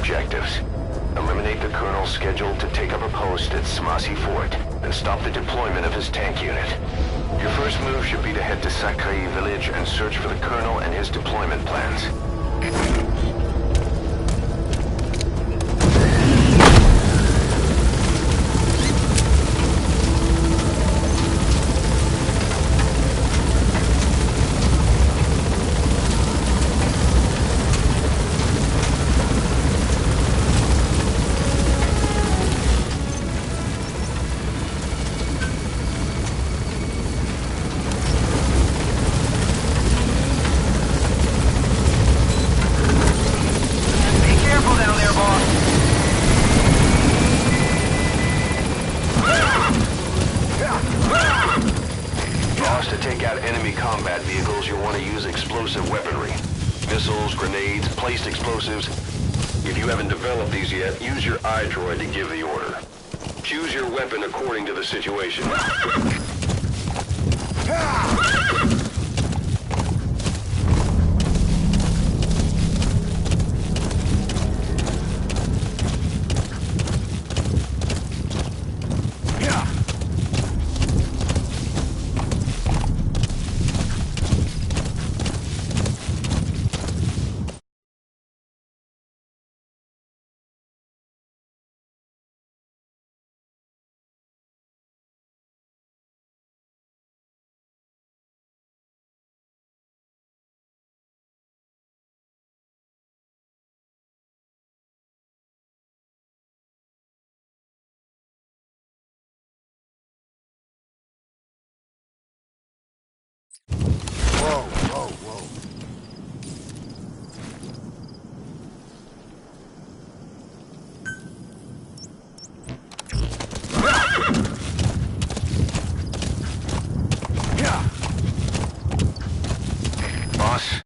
objectives. Eliminate the colonel scheduled to take up a post at Smasi Fort, and stop the deployment of his tank unit. Your first move should be to head to Sakai village and search for the colonel and his deployment plans. To take out enemy combat vehicles, you'll want to use explosive weaponry. Missiles, grenades, placed explosives. If you haven't developed these yet, use your iDroid to give the order. Choose your weapon according to the situation. Whoa, whoa, whoa. Boss?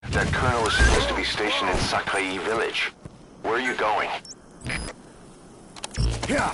That colonel is supposed to be stationed in Sakai village. Where are you going? Yeah.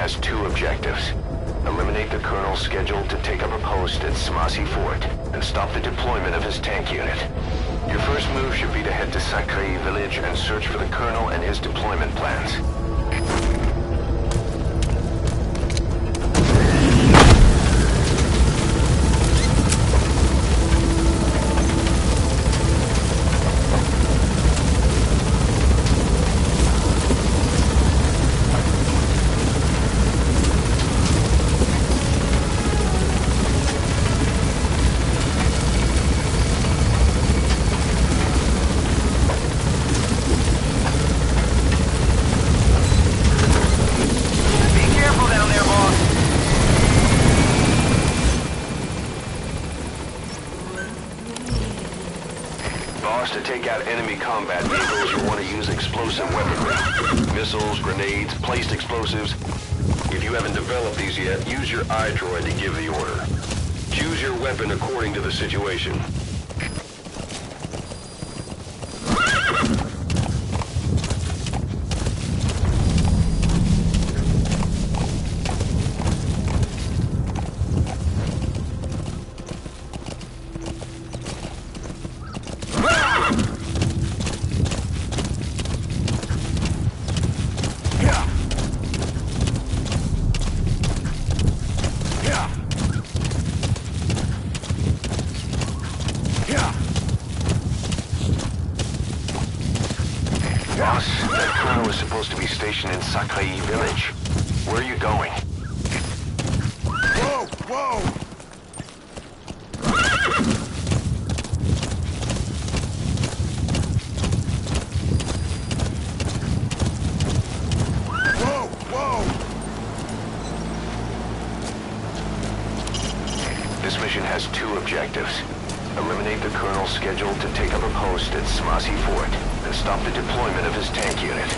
has two objectives. Eliminate the colonel scheduled to take up a post at Smasi Fort and stop the deployment of his tank unit. Your first move should be to head to Sacré village and search for the colonel and his deployment plans. To take out enemy combat vehicles, you want to use explosive weaponry. Missiles, grenades, placed explosives. If you haven't developed these yet, use your iDroid to give the order. Choose your weapon according to the situation. Boss, that colonel is supposed to be stationed in Sacré village. Where are you going? Whoa! Whoa! Whoa! Whoa! This mission has two objectives. Eliminate the colonel scheduled to take up a post at Smasi Fort and stop the deployment of his tank unit.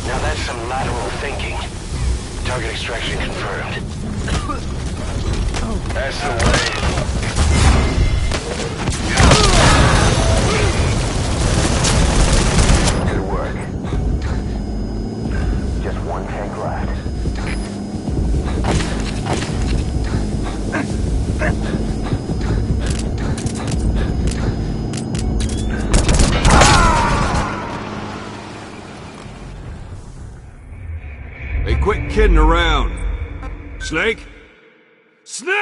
Now that's some lateral thinking. Target extraction confirmed. That's the way. Good work. Just one tank left. Hey, quit kidding around. Snake? Snake!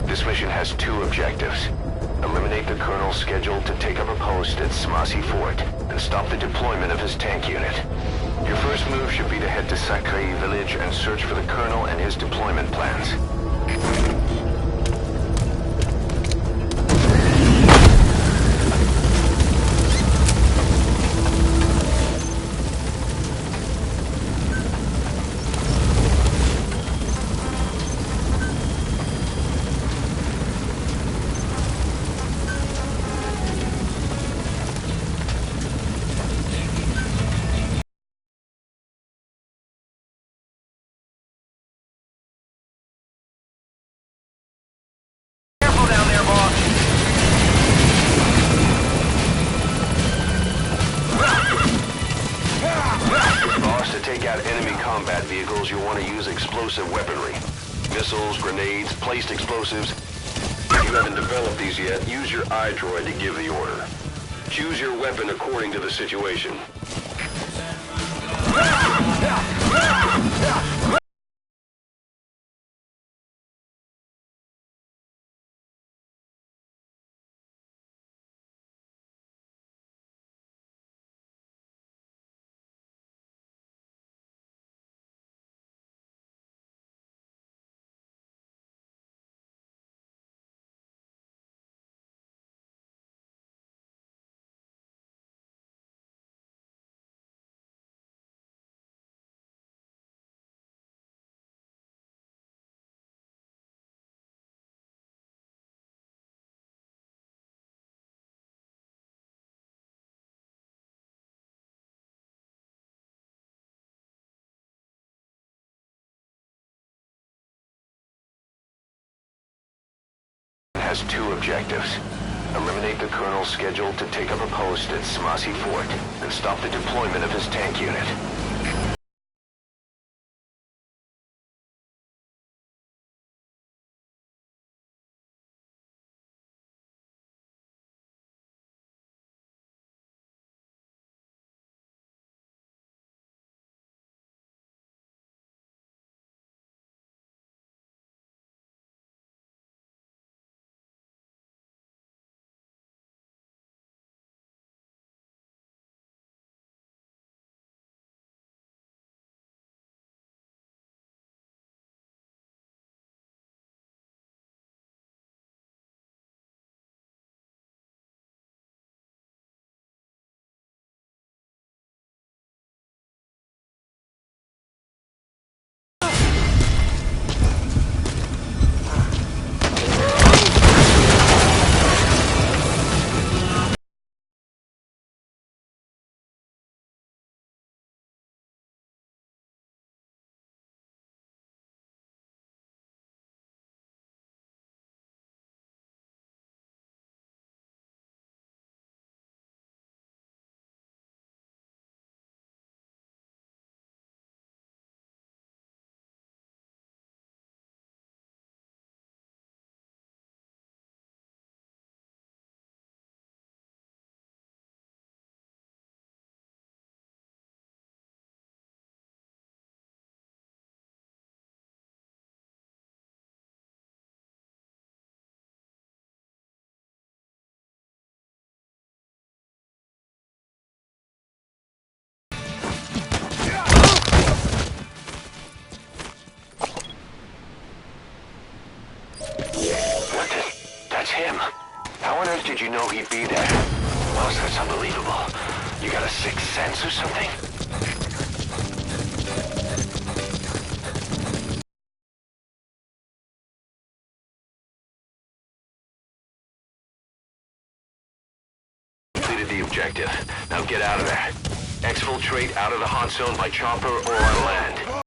This mission has two objectives. Eliminate the colonel scheduled to take up a post at Smasi Fort and stop the deployment of his tank unit. Your first move should be to head to Sacré village and search for the colonel and his deployment plans. To take out enemy combat vehicles, you'll want to use explosive weaponry. Missiles, grenades, placed explosives. If you haven't developed these yet, use your iDroid to give the order. Choose your weapon according to the situation. has two objectives. Eliminate the Colonel's scheduled to take up a post at Smasi Fort and stop the deployment of his tank unit. Him. How on earth did you know he'd be there? Boss, that's unbelievable. You got a sixth sense or something? Completed the objective. Now get out of there. Exfiltrate out of the hot zone by chopper or on land.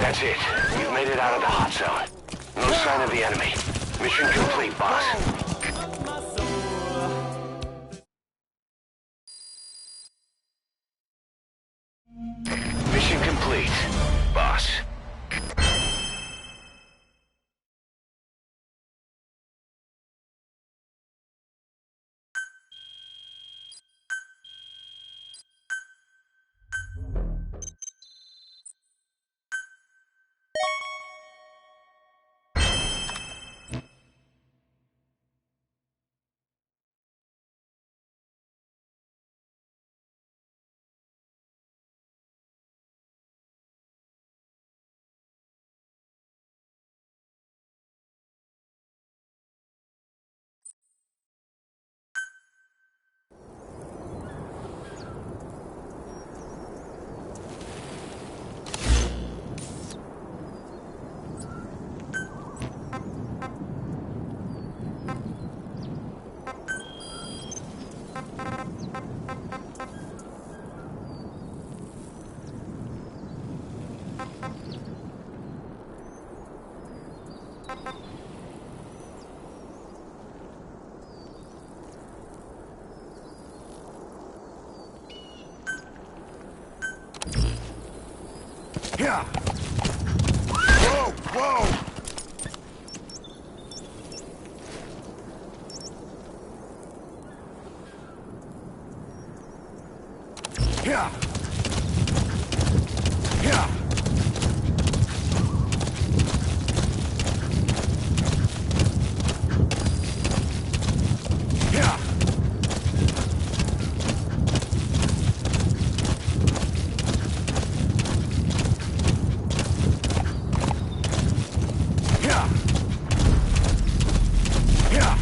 That's it. You've made it out of the hot zone. No sign of the enemy. Mission complete, boss. Mission complete, boss. Yeah. Whoa, whoa. Yeah. Yeah. Yeah. Yeah.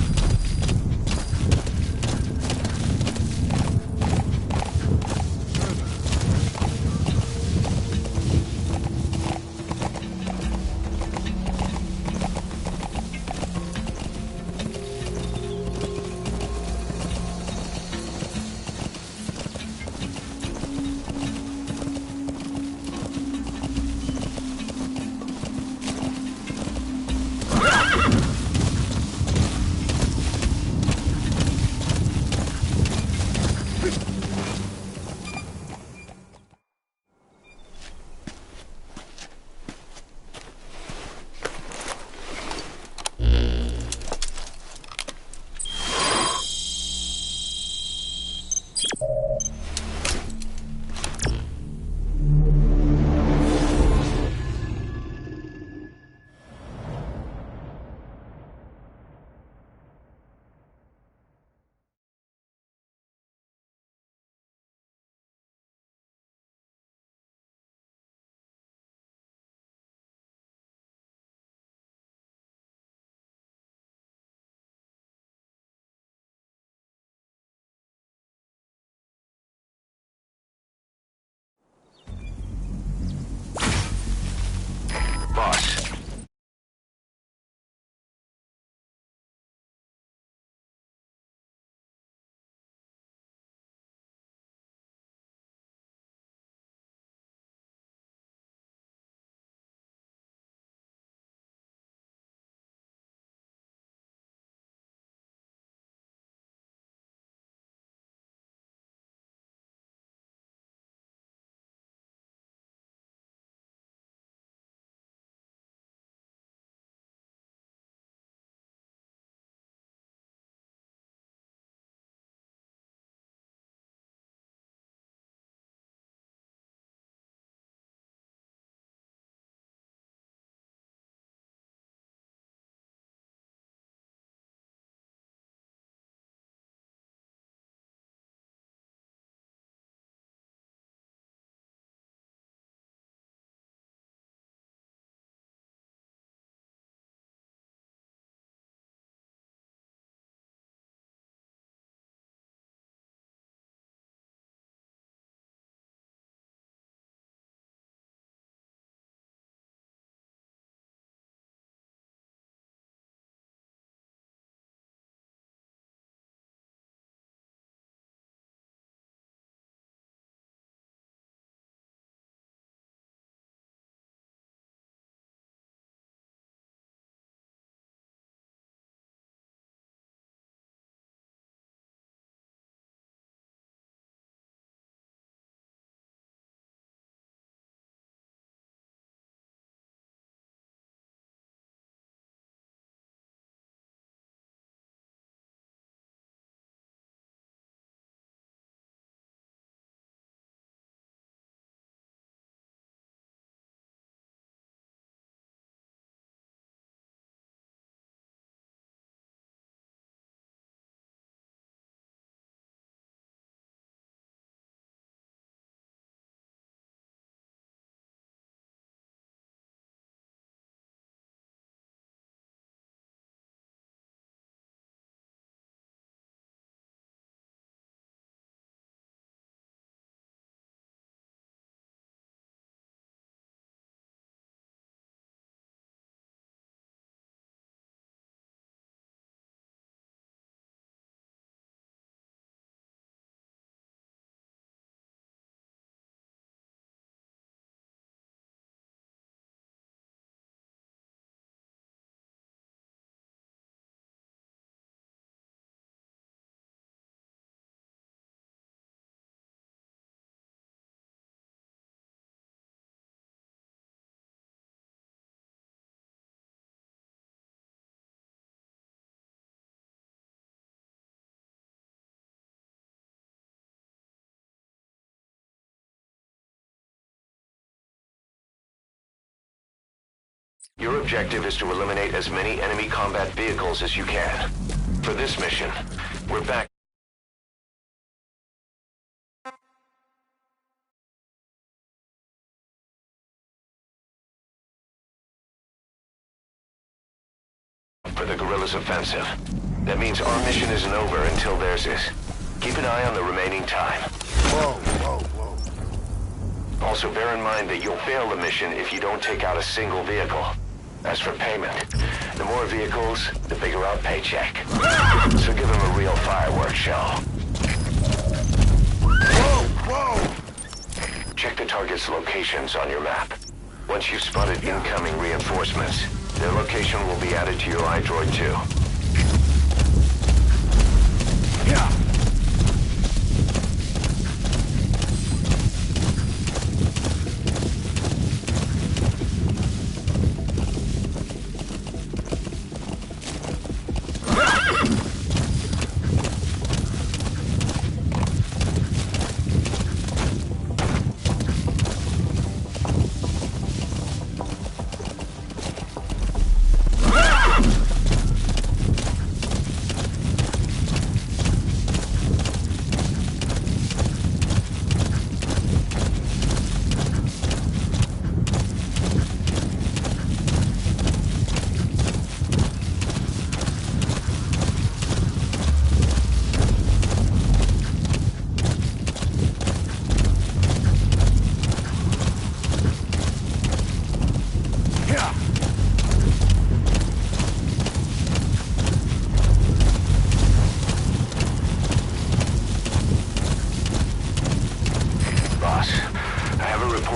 Your objective is to eliminate as many enemy combat vehicles as you can. For this mission, we're back for the guerrillas' offensive. That means our mission isn't over until theirs is. Keep an eye on the remaining time. Whoa, whoa, whoa. Also bear in mind that you'll fail the mission if you don't take out a single vehicle. As for payment, the more vehicles, the bigger our paycheck. So give them a real fireworks show. Whoa, whoa! Check the target's locations on your map. Once you've spotted incoming reinforcements, their location will be added to your iDroid too. Yeah.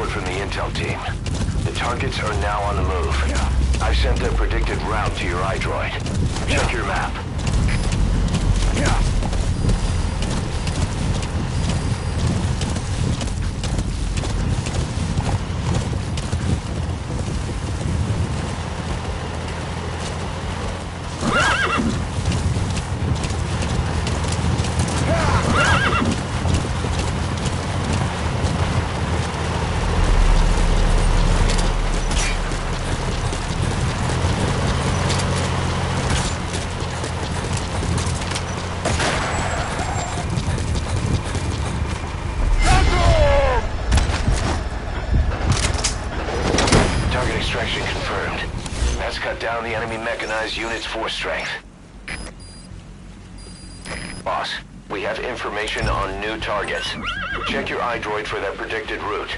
From the intel team. The targets are now on the move. I've sent their predicted route to your iDroid. Check your map. Extraction confirmed. That's cut down the enemy mechanized unit's force strength. Boss, we have information on new targets. Check your iDroid for their predicted route.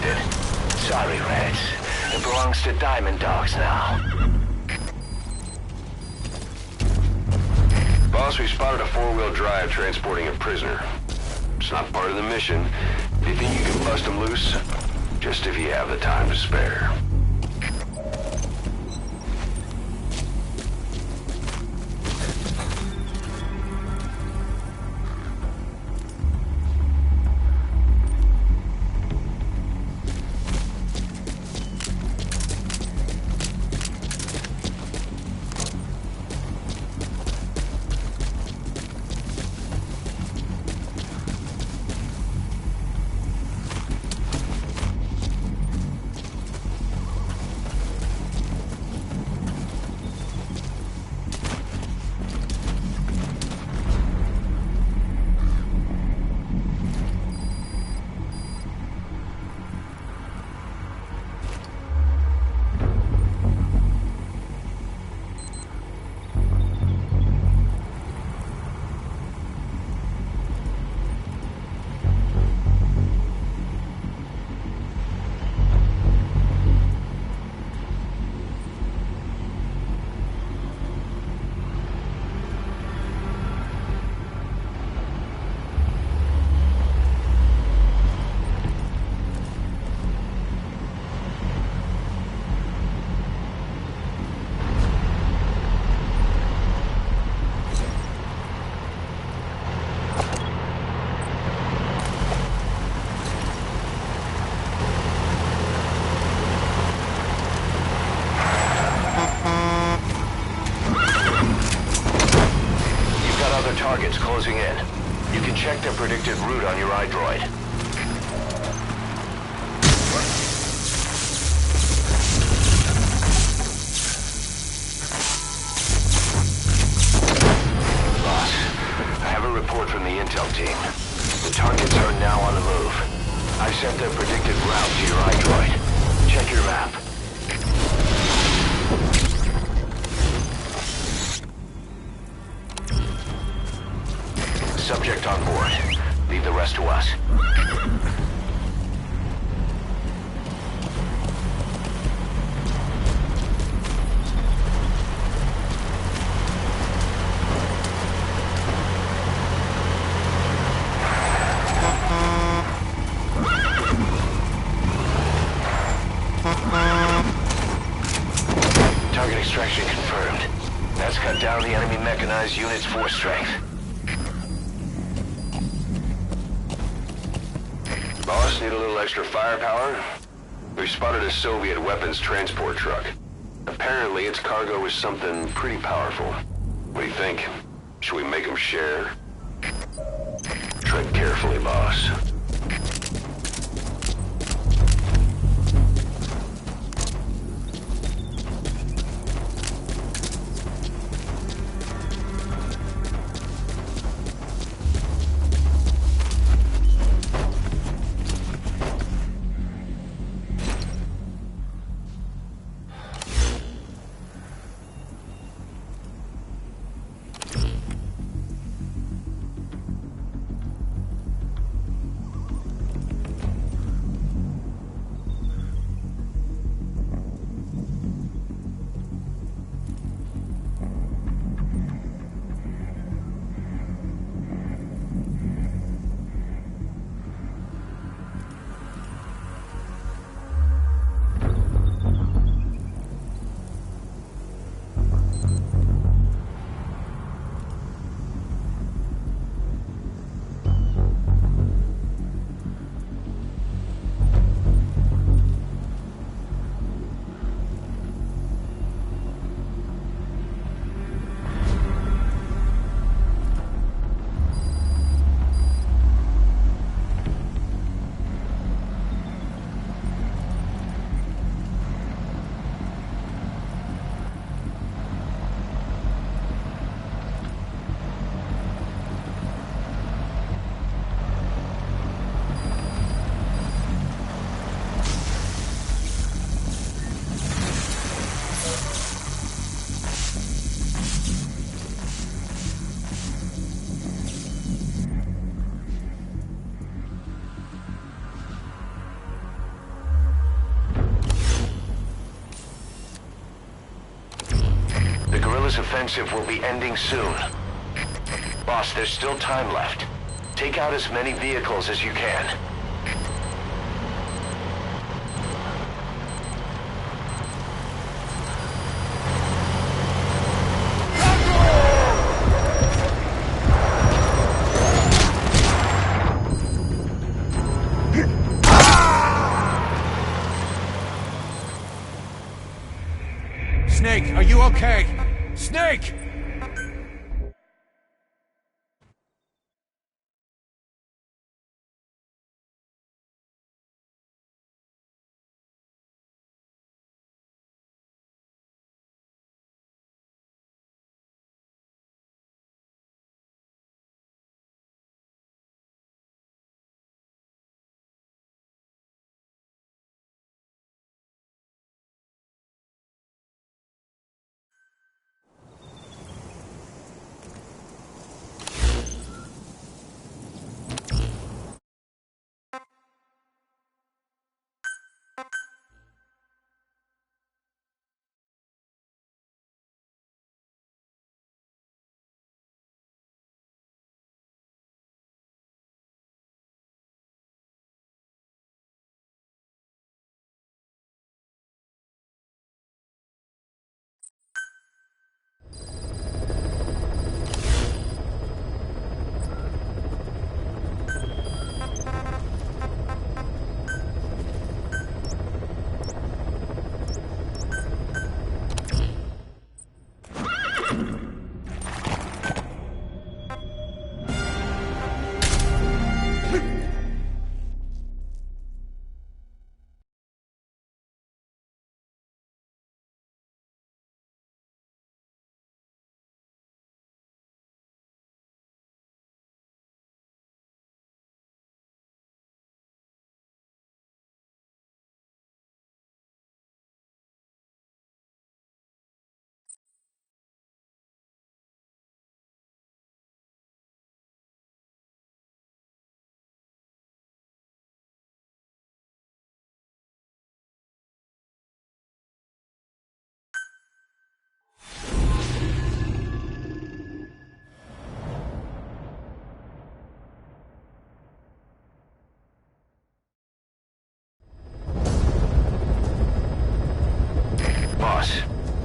detected. Sorry, Reds. It belongs to Diamond Dogs now. Boss, we spotted a four-wheel drive transporting a prisoner. It's not part of the mission. Do you think you can bust him loose? Just if you have the time to spare. Targets closing in. You can check their predicted route on your iDroid. Boss, I have a report from the intel team. The targets are now on the move. I've sent their predicted route to your iDroid. Check your map. Subject on board. Leave the rest to us. Target extraction confirmed. That's cut down the enemy mechanized unit's force strength. Boss, need a little extra firepower? We spotted a Soviet weapons transport truck. Apparently its cargo is something pretty powerful. What do you think? Should we make them share? Tread carefully, boss. guerrilla's offensive will be ending soon. Boss, there's still time left. Take out as many vehicles as you can. Snake, are you okay? Snake!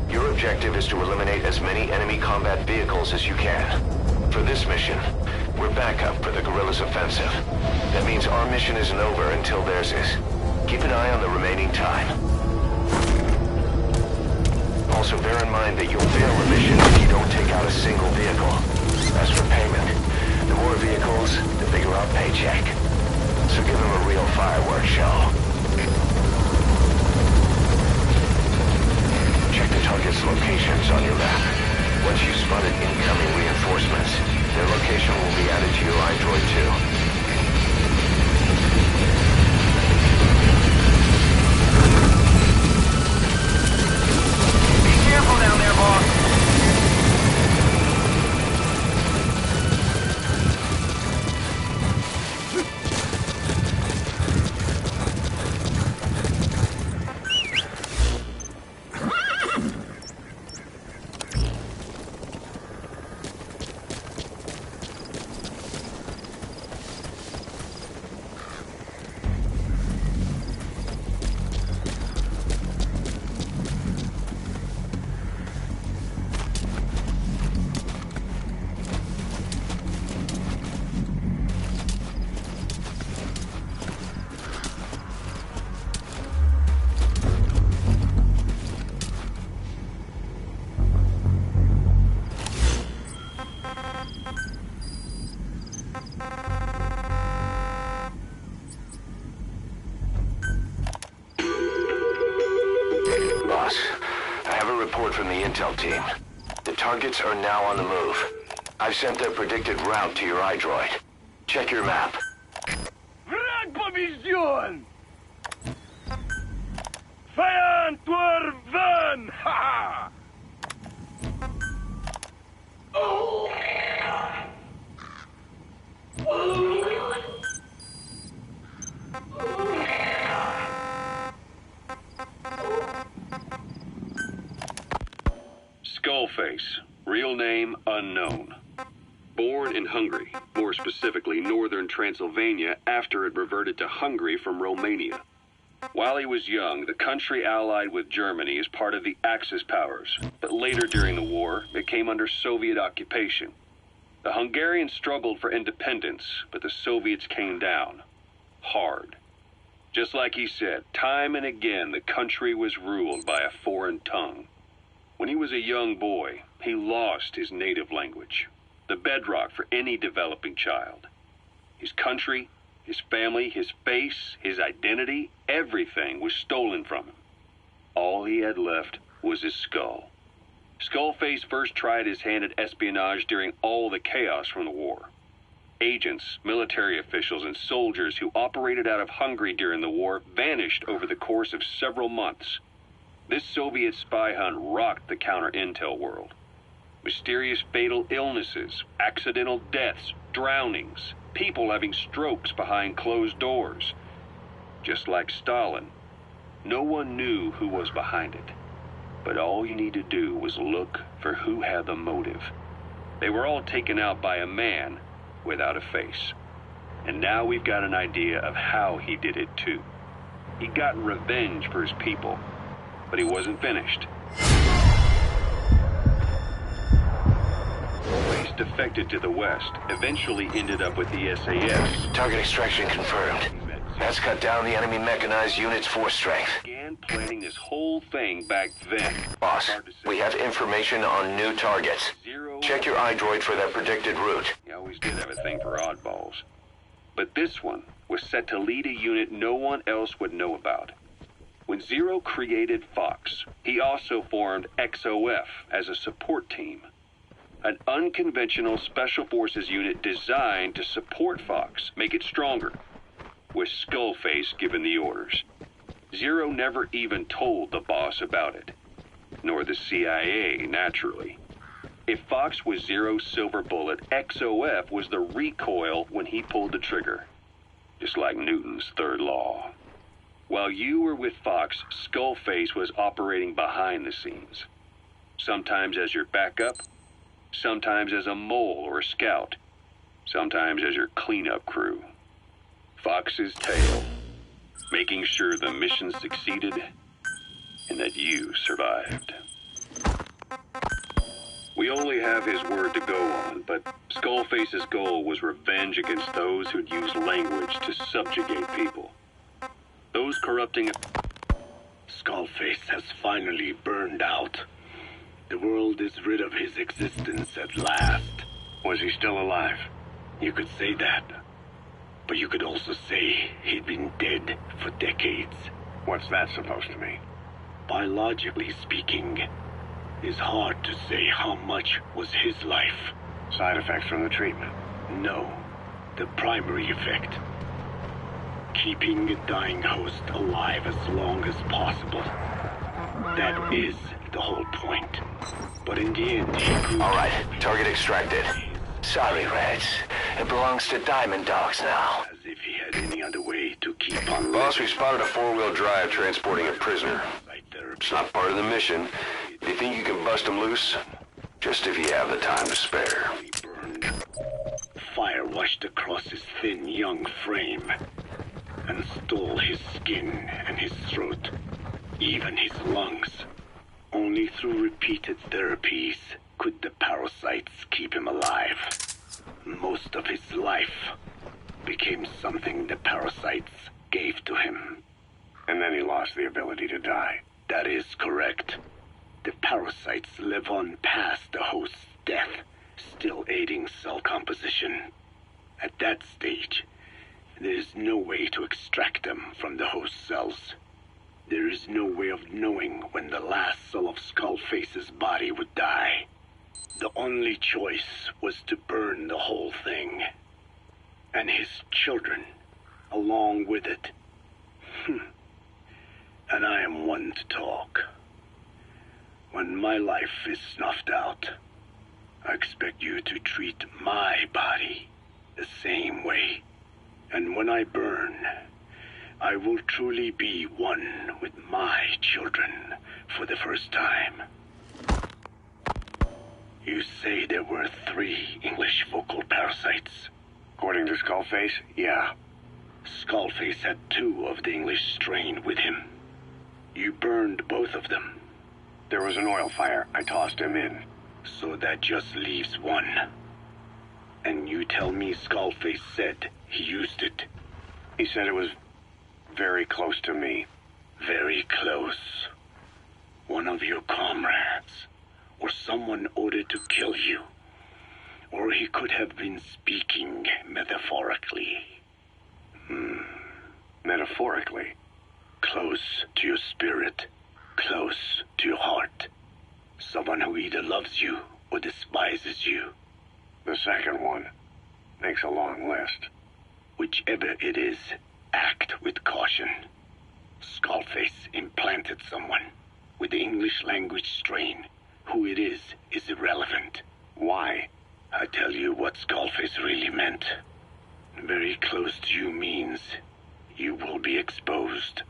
Your objective is to eliminate as many enemy combat vehicles as you can. For this mission, we're backup for the guerrilla's offensive. That means our mission isn't over until theirs is. Keep an eye on the remaining time. Also bear in mind that you'll fail the mission if you don't take out a single vehicle. As for payment, the more vehicles, the bigger our paycheck. So give them a real fireworks show. Check the target's locations on your map. Once you've spotted incoming reinforcements, their location will be added to your iDroid too. Be careful down there, boss! From the intel team. The targets are now on the move. I've sent their predicted route to your iDroid. Check your map. Враг побежден! Feind won! Haha! Skullface. Skullface, real name unknown. Born in Hungary, more specifically northern Transylvania after it reverted to Hungary from Romania. While he was young, the country allied with Germany as part of the Axis powers, but later during the war, it came under Soviet occupation. The Hungarians struggled for independence, but the Soviets came down. Hard. Just like he said, time and again the country was ruled by a foreign tongue. When he was a young boy, he lost his native language, the bedrock for any developing child. His country, his family, his face, his identity, everything was stolen from him. All he had left was his skull. Skullface first tried his hand at espionage during all the chaos from the war. Agents, military officials, and soldiers who operated out of Hungary during the war vanished over the course of several months. This Soviet spy hunt rocked the counter-intel world. Mysterious fatal illnesses, accidental deaths, drownings, people having strokes behind closed doors. Just like Stalin, no one knew who was behind it. But all you need to do was look for who had the motive. They were all taken out by a man without a face. And now we've got an idea of how he did it too. He got revenge for his people, but he wasn't finished. He defected to the west, eventually ended up with the SAS. Target extraction confirmed. That's cut down the enemy mechanized unit's force strength. Began planning this whole thing back then. Boss, we have information on new targets. Check your iDroid for that predicted route. He always did have a thing for oddballs. But this one was set to lead a unit no one else would know about. When Zero created Fox, he also formed XOF as a support team. An unconventional special forces unit designed to support Fox, make it stronger, with Skullface giving the orders. Zero never even told the boss about it, nor the CIA, naturally. If Fox was Zero's silver bullet, XOF was the recoil when he pulled the trigger, just like Newton's third law. While you were with Fox, Skullface was operating behind the scenes, sometimes as your backup, sometimes as a mole or a scout, sometimes as your cleanup crew. Fox's tail, making sure the mission succeeded and that you survived. We only have his word to go on, but Skullface's goal was revenge against those who'd used language to subjugate people. Those corrupting... Skullface has finally burned out. The world is rid of his existence at last. Was he still alive? You could say that. But you could also say he'd been dead for decades. What's that supposed to mean? Biologically speaking, it's hard to say how much was his life. Side effects from the treatment? No, the primary effect. Keeping a dying host alive as long as possible. That is the whole point. But in the end, he proved... All right, target extracted. Sorry, Reds. It belongs to Diamond Dogs now. As if he had any other way to keep on... Boss, we spotted a four-wheel drive transporting a prisoner. It's not part of the mission. Do you think you can bust him loose? Just if you have the time to spare. Burned. Fire washed across his thin, young frame and stole his skin and his throat, even his lungs. Only through repeated therapies could the parasites keep him alive. Most of his life became something the parasites gave to him. And then he lost the ability to die. That is correct. The parasites live on past the host's death, still aiding cell composition. At that stage, there is no way to extract them from the host cells. There is no way of knowing when the last cell of Skullface's body would die. The only choice was to burn the whole thing. And his children, along with it. And I am one to talk. When my life is snuffed out, I expect you to treat my body the same way. And when I burn, I will truly be one with my children for the first time. You say there were 3 English vocal parasites. According to Skullface, yeah. Skullface had 2 of the English strain with him. You burned both of them. There was an oil fire. I tossed him in. So that just leaves 1. And you tell me Skullface said he used it. He said it was very close to me. Very close. One of your comrades, or someone ordered to kill you. Or he could have been speaking metaphorically. Metaphorically? Close to your spirit, close to your heart. Someone who either loves you or despises you. The second one makes a long list. Whichever it is, act with caution. Skullface implanted someone with the English language strain. Who it is irrelevant. Why? I tell you what Skullface really meant. Very close to you means you will be exposed.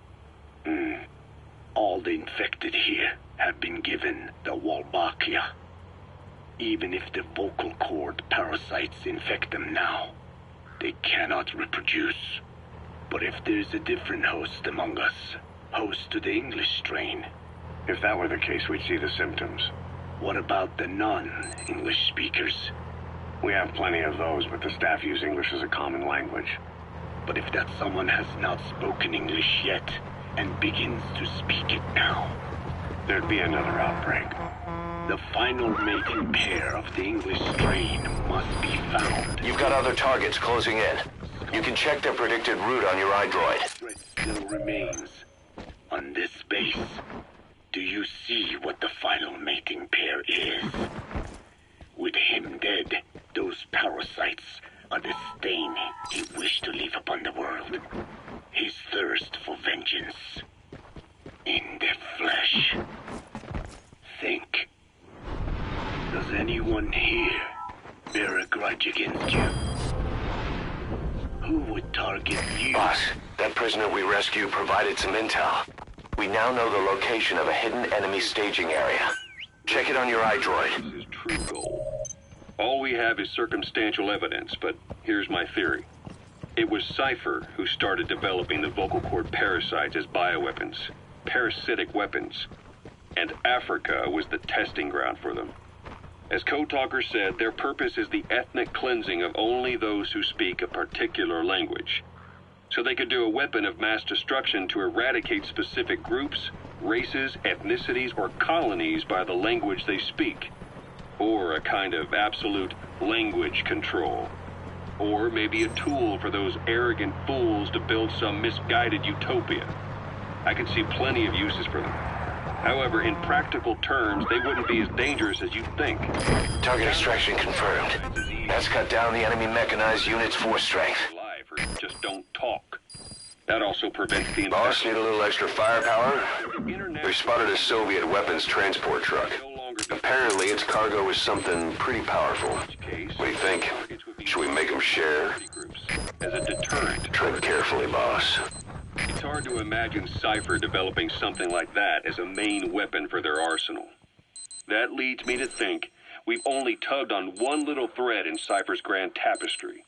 All the infected here have been given the Wolbachia. Even if the vocal cord parasites infect them now, they cannot reproduce. But if there's a different host among us, host to the English strain. If that were the case, we'd see the symptoms. What about the non-English speakers? We have plenty of those, but the staff use English as a common language. But if that someone has not spoken English yet, and begins to speak it now, there'd be another outbreak. The final mating pair of the English strain must be found. You've got other targets closing in. You can check their predicted route on your iDroid. Threat still remains. On this base, do you see what the final mating pair is? With him dead, those parasites are the stain he wished to leave upon the world. His thirst for vengeance. In their flesh. Think. Does anyone here bear a grudge against you? Who would target you? Boss, that prisoner we rescued provided some intel. We now know the location of a hidden enemy staging area. Check it on your iDroid. This is true goal. All we have is circumstantial evidence, but here's my theory. It was Cypher who started developing the vocal cord parasites as bioweapons, parasitic weapons, and Africa was the testing ground for them. As Code Talker said, their purpose is the ethnic cleansing of only those who speak a particular language. So they could do a weapon of mass destruction to eradicate specific groups, races, ethnicities, or colonies by the language they speak. Or a kind of absolute language control. Or maybe a tool for those arrogant fools to build some misguided utopia. I could see plenty of uses for them. However, in practical terms, they wouldn't be as dangerous as you think. Target extraction confirmed. That's cut down the enemy mechanized unit's force strength. Alive or just don't talk. That also prevents the Boss, need a little extra firepower? Internet. We spotted a Soviet weapons transport truck. Apparently, its cargo is something pretty powerful. What do you think? Should we make them share? As a deterrent. Tread carefully, boss. It's hard to imagine Cypher developing something like that as a main weapon for their arsenal. That leads me to think we've only tugged on one little thread in Cypher's grand tapestry.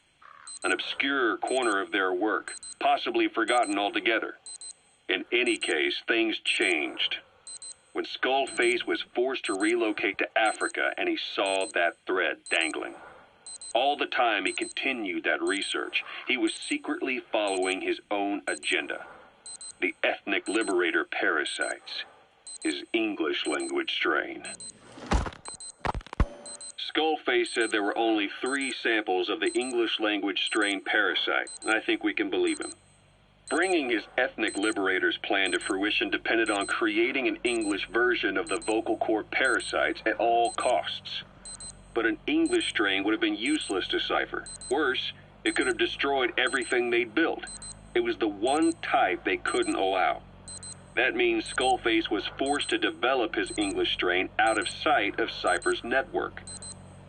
An obscure corner of their work, possibly forgotten altogether. In any case, things changed. When Skullface was forced to relocate to Africa and he saw that thread dangling. All the time he continued that research, he was secretly following his own agenda. The ethnic liberator parasites, his English language strain. Skullface said there were only 3 samples of the English language strain parasite, and I think we can believe him. Bringing his ethnic liberator's plan to fruition depended on creating an English version of the vocal cord parasites at all costs. But an English strain would have been useless to Cypher. Worse, it could have destroyed everything they'd built. It was the one type they couldn't allow. That means Skullface was forced to develop his English strain out of sight of Cypher's network.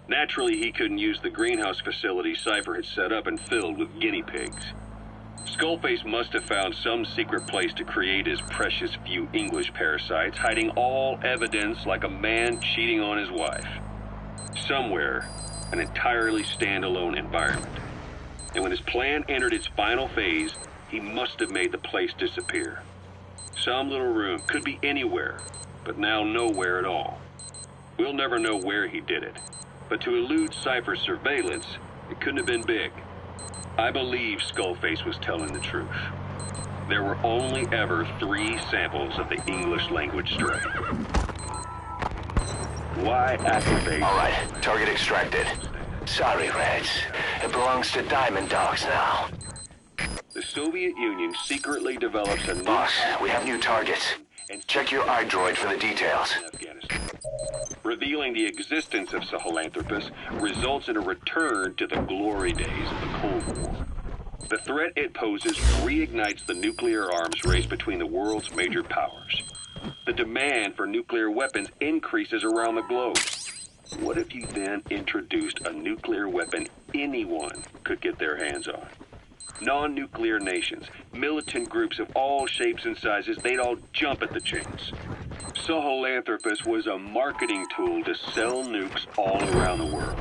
Naturally, he couldn't use the greenhouse facility Cypher had set up and filled with guinea pigs. Skullface must have found some secret place to create his precious few English parasites, hiding all evidence like a man cheating on his wife. Somewhere, an entirely standalone environment. And when his plan entered its final phase, he must have made the place disappear. Some little room, could be anywhere, but now nowhere at all. We'll never know where he did it, but to elude Cypher's surveillance, it couldn't have been big. I believe Skullface was telling the truth. There were only ever 3 samples of the English language strain. Why activate? All right, target extracted. Sorry, Reds. It belongs to Diamond Dogs now. The Soviet Union secretly develops a new... Boss, we have new targets. Check your iDroid for the details. Afghanistan. Revealing the existence of Sahelanthropus results in a return to the glory days of the Cold War. The threat it poses reignites the nuclear arms race between the world's major powers. The demand for nuclear weapons increases around the globe. What if you then introduced a nuclear weapon anyone could get their hands on? Non-nuclear nations, militant groups of all shapes and sizes, they'd all jump at the chance. Sahelanthropus was a marketing tool to sell nukes all around the world.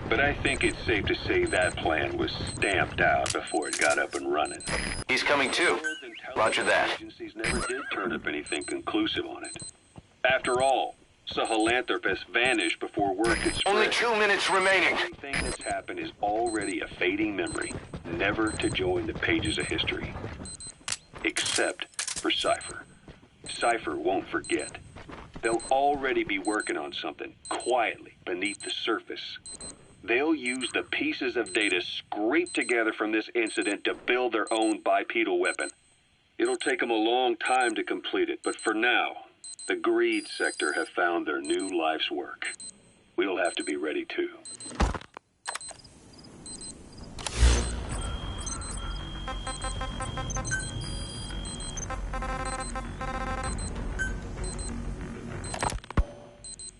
But I think it's safe to say that plan was stamped out before it got up and running. He's coming too. Roger that. Agencies never did turn up anything conclusive on it. After all, Sahelanthropus vanished before word could spread. Only 2 minutes remaining. Everything that's happened is already a fading memory, never to join the pages of history. Except for Cypher. Cypher won't forget. They'll already be working on something, quietly, beneath the surface. They'll use the pieces of data scraped together from this incident to build their own bipedal weapon. It'll take them a long time to complete it, but for now, the greed sector have found their new life's work. We'll have to be ready too.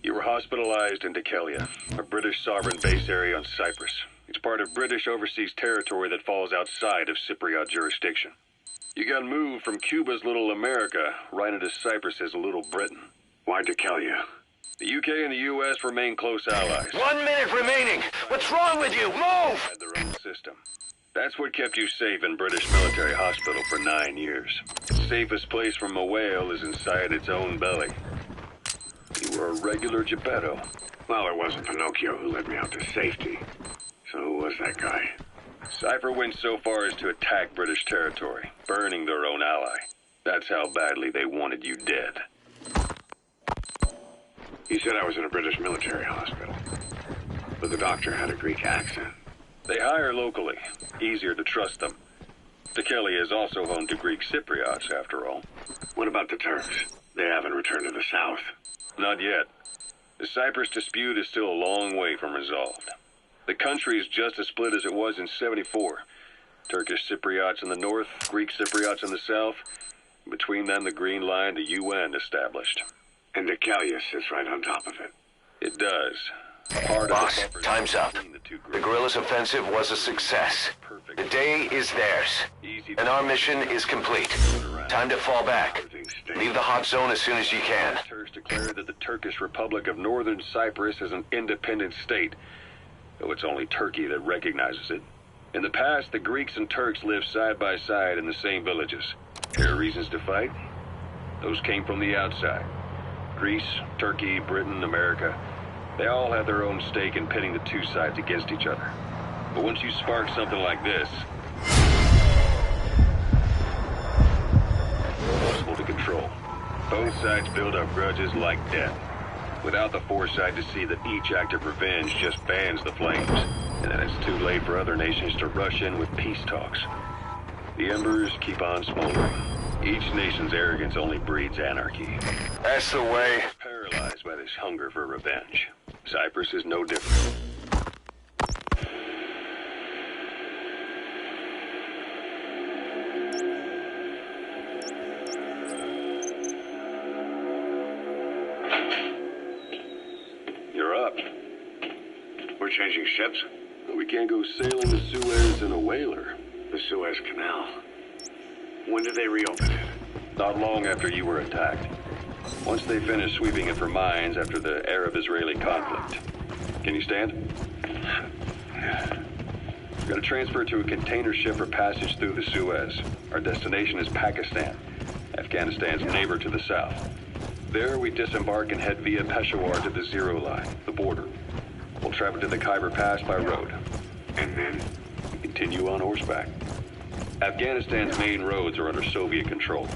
You were hospitalized in Dikelia, a British sovereign base area on Cyprus. It's part of British overseas territory that falls outside of Cypriot jurisdiction. You got moved from Cuba's Little America right into Cyprus's Little Britain. Why Dikelia? The UK and the US remain close allies. 1 minute remaining. What's wrong with you? Move! Had their own system. That's what kept you safe in British military hospital for 9 years. The safest place from a whale is inside its own belly. You were a regular Geppetto. Well, it wasn't Pinocchio who led me out to safety. So who was that guy? Cypher went so far as to attack British territory, burning their own ally. That's how badly they wanted you dead. He said I was in a British military hospital. But the doctor had a Greek accent. They hire locally. Easier to trust them. Dikelia is also home to Greek Cypriots, after all. What about the Turks? They haven't returned to the south. Not yet. The Cyprus dispute is still a long way from resolved. The country is just as split as it was in '74. Turkish Cypriots in the north, Greek Cypriots in the south. Between them, the Green Line, the UN established. And Dikelia sits right on top of it. It does. Part Boss, of the buffer time's up. between the two The groups. guerrillas' offensive was a success. The day is theirs. Easy And our mission is complete. Time to fall back. Leave the hot zone as soon as you can. Turks declared that the Turkish Republic of Northern Cyprus is an independent state, though it's only Turkey that recognizes it. In the past, the Greeks and Turks lived side by side in the same villages. There are reasons to fight. Those came from the outside. Greece, Turkey, Britain, America, they all had their own stake in pitting the two sides against each other. But once you spark something like this, it's impossible to control. Both sides build up grudges like death, without the foresight to see that each act of revenge just fans the flames, and then it's too late for other nations to rush in with peace talks. The embers keep on smoldering. Each nation's arrogance only breeds anarchy. That's the way. Paralyzed by this hunger for revenge. Cyprus is no different. You're up. We're changing ships? We can't go sailing the Suez in a whaler. The Suez Canal. When did they reopen it? Not long after you were attacked. Once they finished sweeping it for mines after the Arab-Israeli conflict. Can you stand? We're gonna transfer to a container ship for passage through the Suez. Our destination is Pakistan, Afghanistan's neighbor to the south. There, we disembark and head via Peshawar to the Zero Line, the border. We'll travel to the Khyber Pass by road. And then continue on horseback. Afghanistan's main roads are under Soviet control.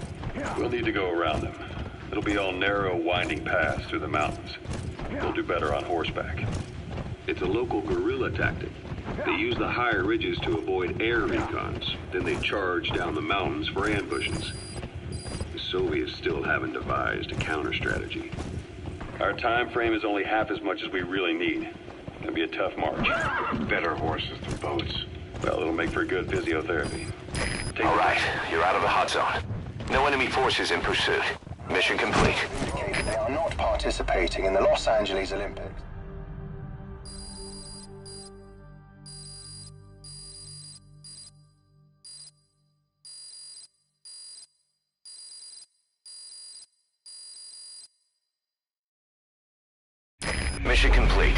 We'll need to go around them. It'll be all narrow, winding paths through the mountains. We'll do better on horseback. It's a local guerrilla tactic. They use the higher ridges to avoid air recons. Then they charge down the mountains for ambushes. The Soviets still haven't devised a counter-strategy. Our time frame is only half as much as we really need. It'll be a tough march. Better horses than boats. Well, it'll make for good physiotherapy. All right, you're out of the hot zone. No enemy forces in pursuit. Mission complete. Indicated they are not participating in the Los Angeles Olympics. Mission complete.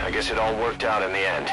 I guess it all worked out in the end.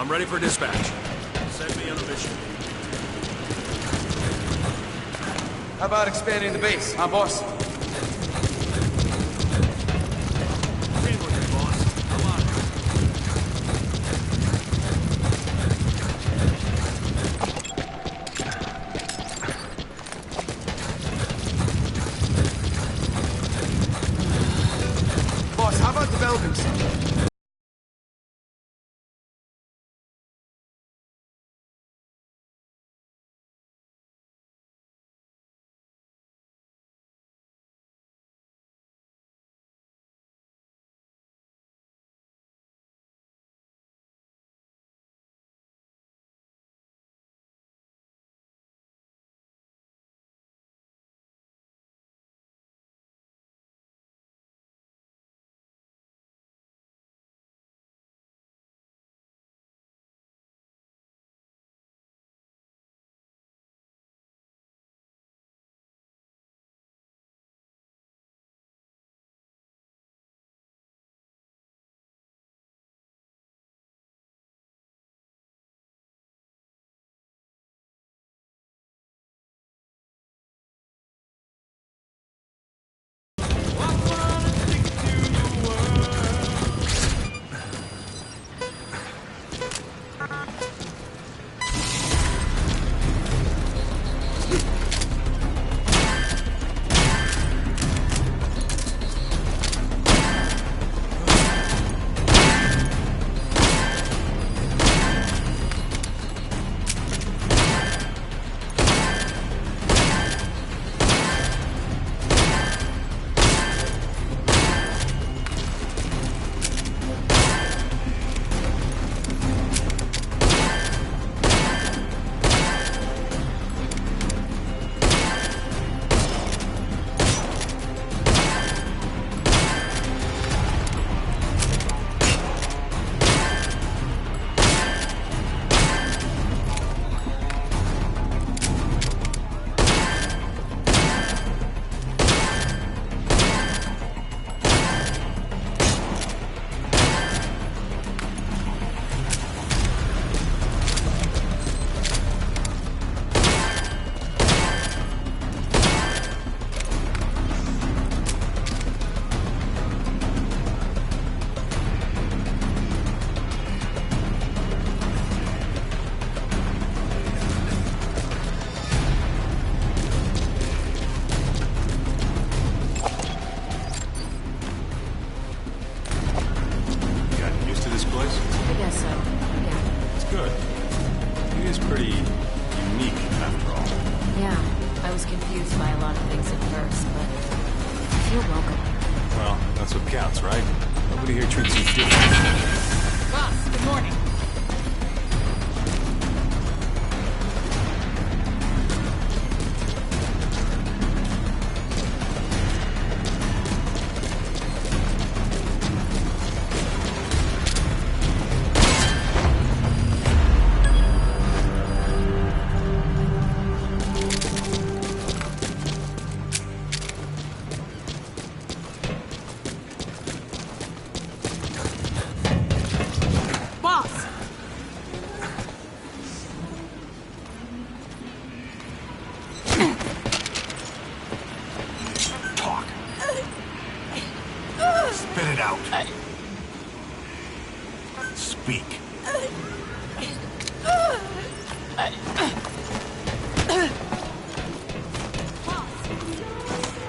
I'm ready for dispatch. Send me on a mission. How about expanding the base, huh, boss? Team with me, boss. Come on. Boss, how about developing something?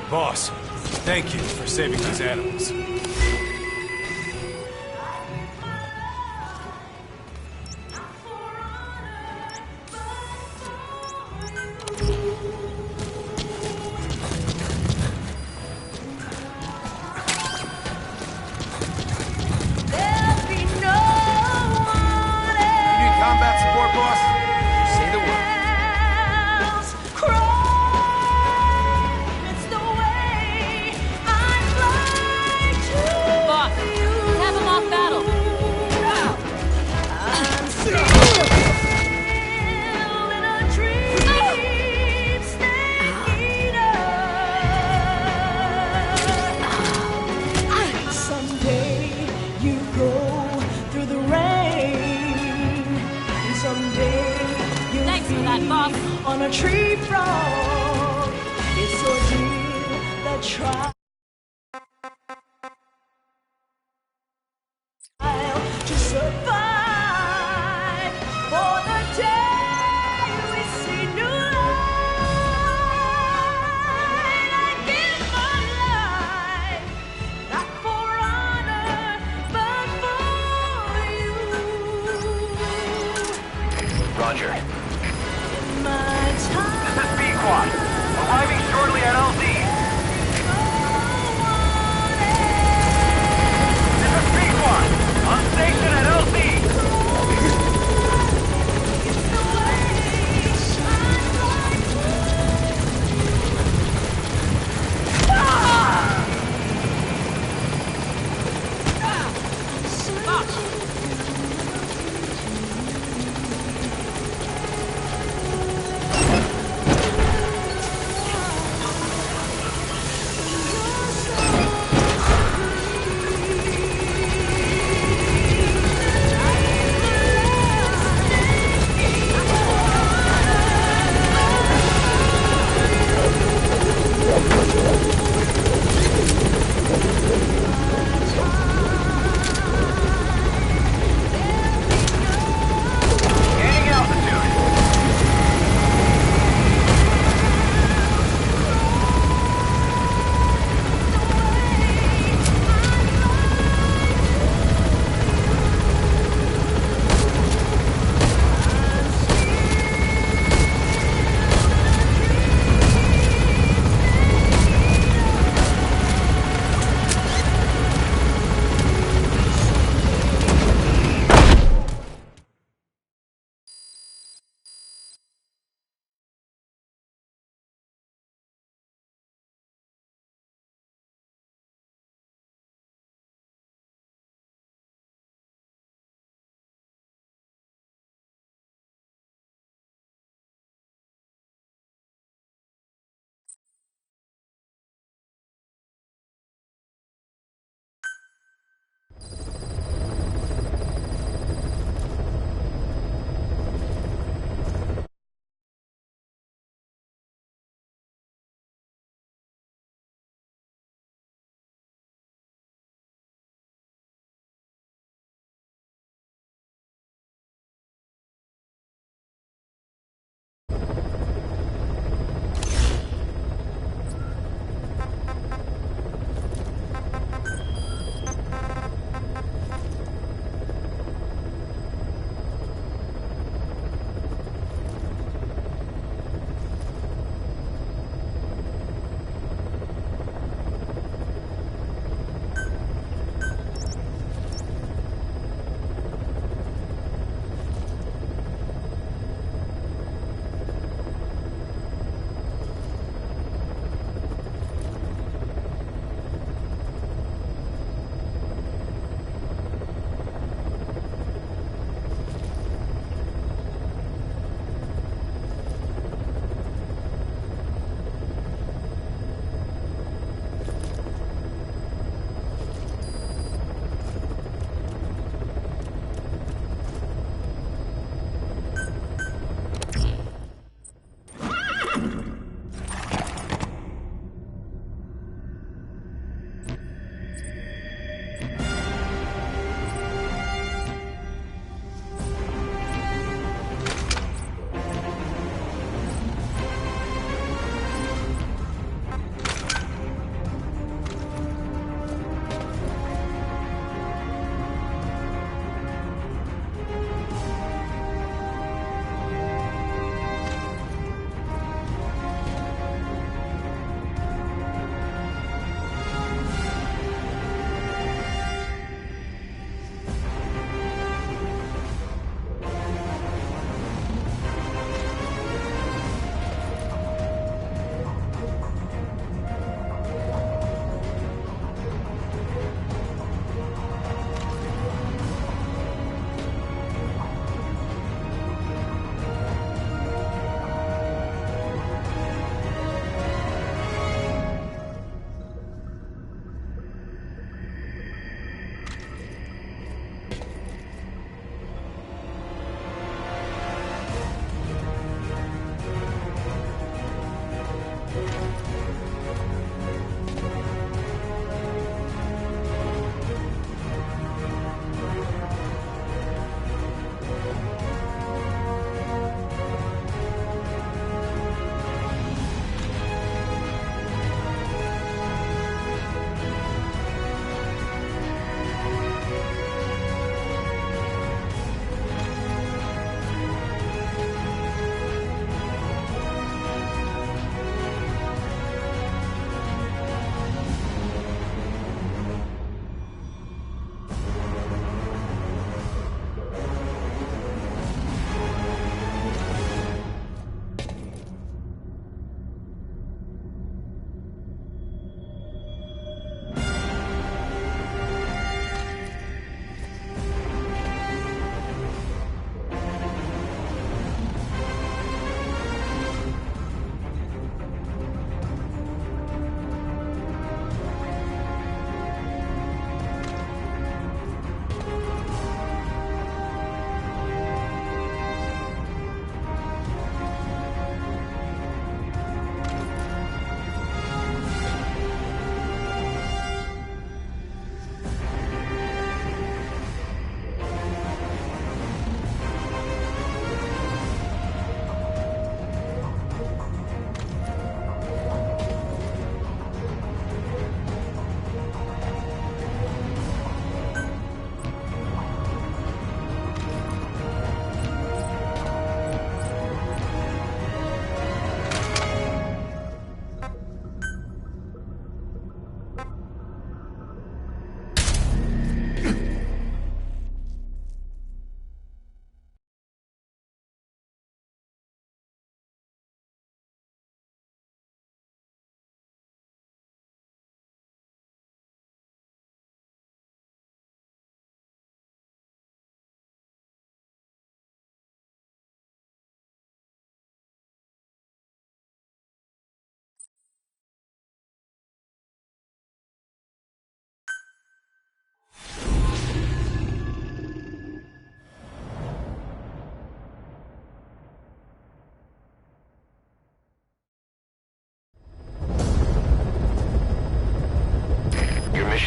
Boss, thank you for saving these animals.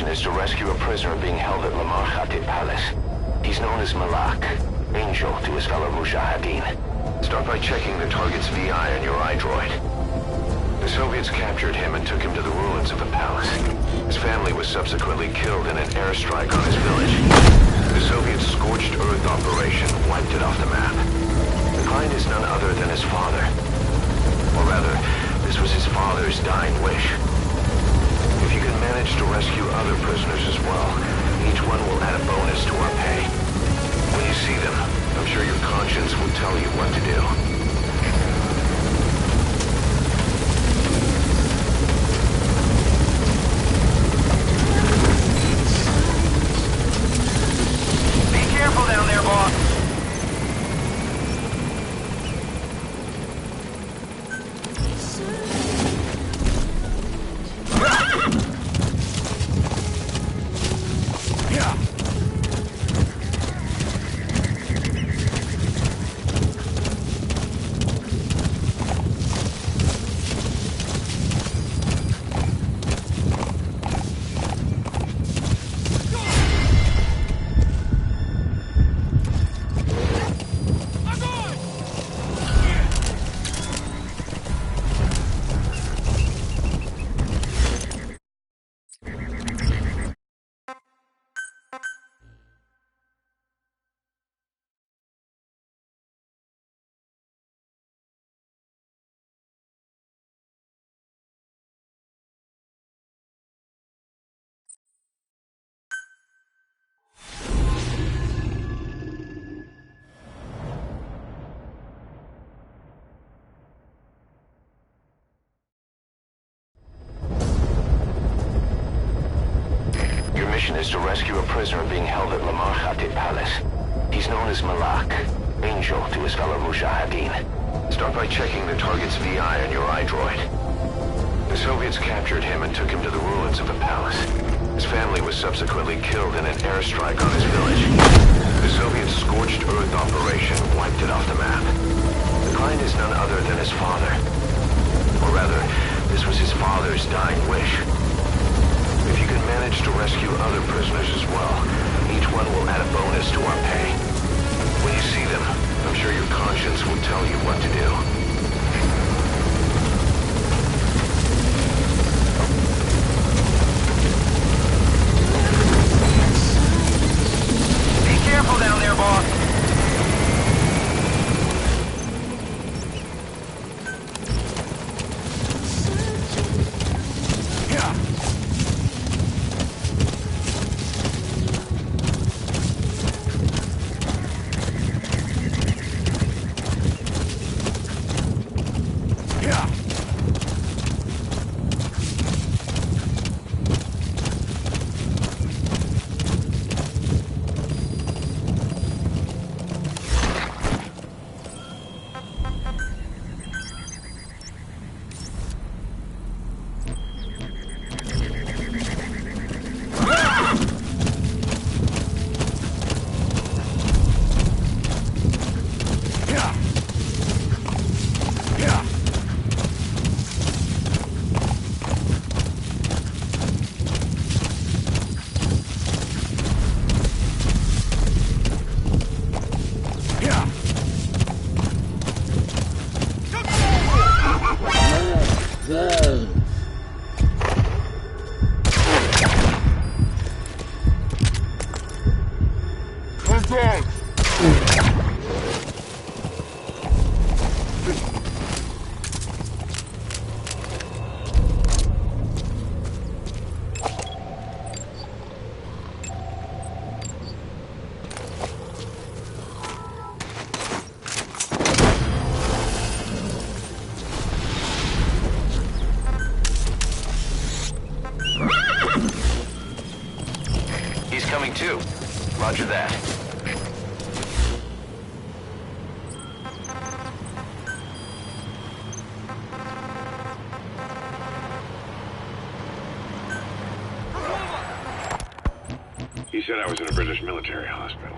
mission is to rescue a prisoner being held at Lamar Khatib Palace. He's known as Malak, Angel to his fellow Mujahideen. Start by checking the target's VI on your iDroid. The Soviets captured him and took him to the ruins of the palace. His family was subsequently killed in an airstrike on his village. The Soviet scorched earth operation wiped it off the map. The client is none other than his father. Or rather, this was his father's dying wish. If you can manage to rescue other prisoners as well, each one will add a bonus to our pay. When you see them, I'm sure your conscience will tell you what to do. Be careful down there, boss. Is to rescue a prisoner being held at Lamar Khatib Palace. He's known as Malak, Angel to his fellow Mujahideen. Start by checking the target's VI on your iDroid. The Soviets captured him and took him to the ruins of the palace. His family was subsequently killed in an airstrike on his village. The Soviet scorched earth operation wiped it off the map. The client is none other than his father. Or rather, this was his father's dying wish. If you can manage to rescue other prisoners as well, each one will add a bonus to our pay. When you see them, I'm sure your conscience will tell you what to do. Be careful down there, boss. Coming too. Roger that. He said I was in a British military hospital,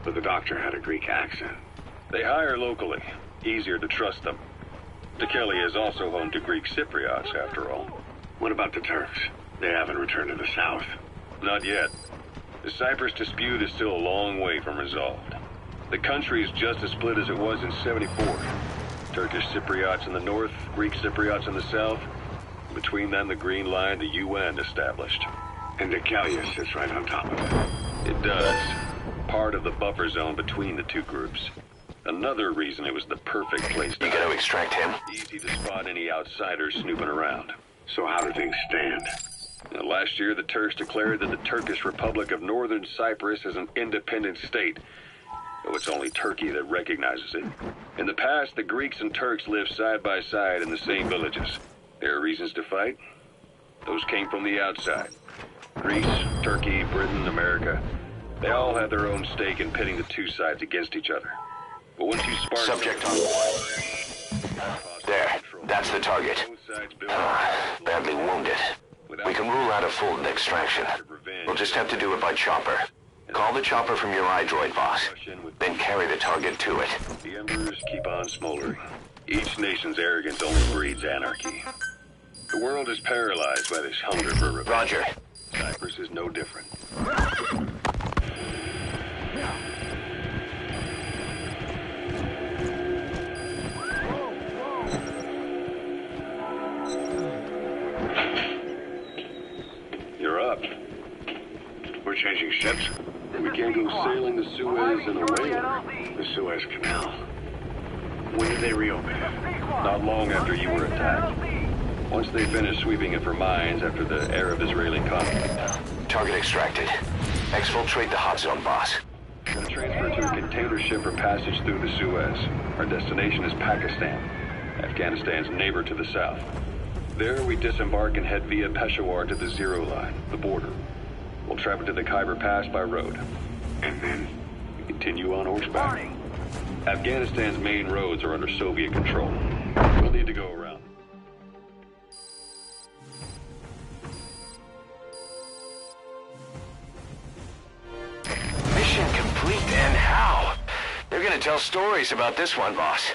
but the doctor had a Greek accent. They hire locally. Easier to trust them. Tekeli is also home to Greek Cypriots, after all. What about the Turks? They haven't returned to the south. Not yet. The Cyprus dispute is still a long way from resolved. The country is just as split as it was in '74. Turkish Cypriots in the north, Greek Cypriots in the south. Between them, the Green Line, the UN established. And Decalia sits right on top of it. It does. Part of the buffer zone between the two groups. Another reason it was the perfect place to... You gotta extract him. Easy to spot any outsiders snooping around. So how do things stand? Now, last year, the Turks declared that the Turkish Republic of Northern Cyprus is an independent state, though it's only Turkey that recognizes it. In the past, the Greeks and Turks lived side by side in the same villages. There are reasons to fight. Those came from the outside. Greece, Turkey, Britain, America. They all have their own stake in pitting the two sides against each other. But once you spark... Subject on board. There. That's the target. Badly wounded. We can rule out a full extraction. We'll just have to do it by chopper. Call the chopper from your iDroid, boss. Then carry the target to it. The embers keep on smoldering. Each nation's arrogance only breeds anarchy. The world is paralyzed by this hunger for revenge. Roger. Cyprus is no different. You're up. We're changing ships? We can't go sailing the Suez in a whaler. The Suez Canal. When did they reopen it? Not long after you were attacked. Once they finished sweeping it for mines after the Arab-Israeli conflict. Target extracted. Exfiltrate the hot zone, boss. Gonna transfer to a container ship for passage through the Suez. Our destination is Pakistan, Afghanistan's neighbor to the south. There, we disembark and head via Peshawar to the Zero Line, the border. We'll travel to the Khyber Pass by road. And then? We continue on horseback. Afghanistan's main roads are under Soviet control. We'll need to go around. Mission complete, and how? They're gonna tell stories about this one, boss.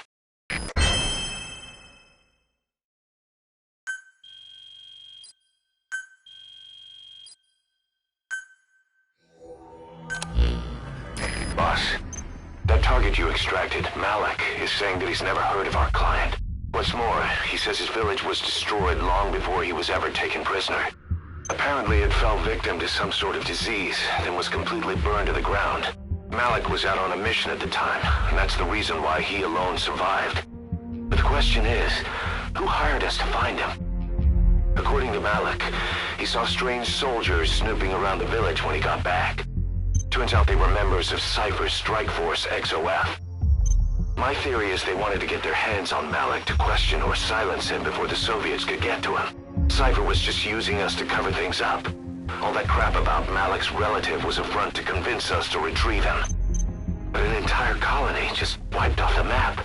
Boss, that target you extracted, Malik, is saying that he's never heard of our client. What's more, he says his village was destroyed long before he was ever taken prisoner. Apparently it fell victim to some sort of disease, then was completely burned to the ground. Malik was out on a mission at the time, and that's the reason why he alone survived. But the question is, who hired us to find him? According to Malik, he saw strange soldiers snooping around the village when he got back. Turns out they were members of Cypher's strike force, XOF. My theory is they wanted to get their hands on Malik to question or silence him before the Soviets could get to him. Cypher was just using us to cover things up. All that crap about Malik's relative was a front to convince us to retrieve him. But an entire colony just wiped off the map.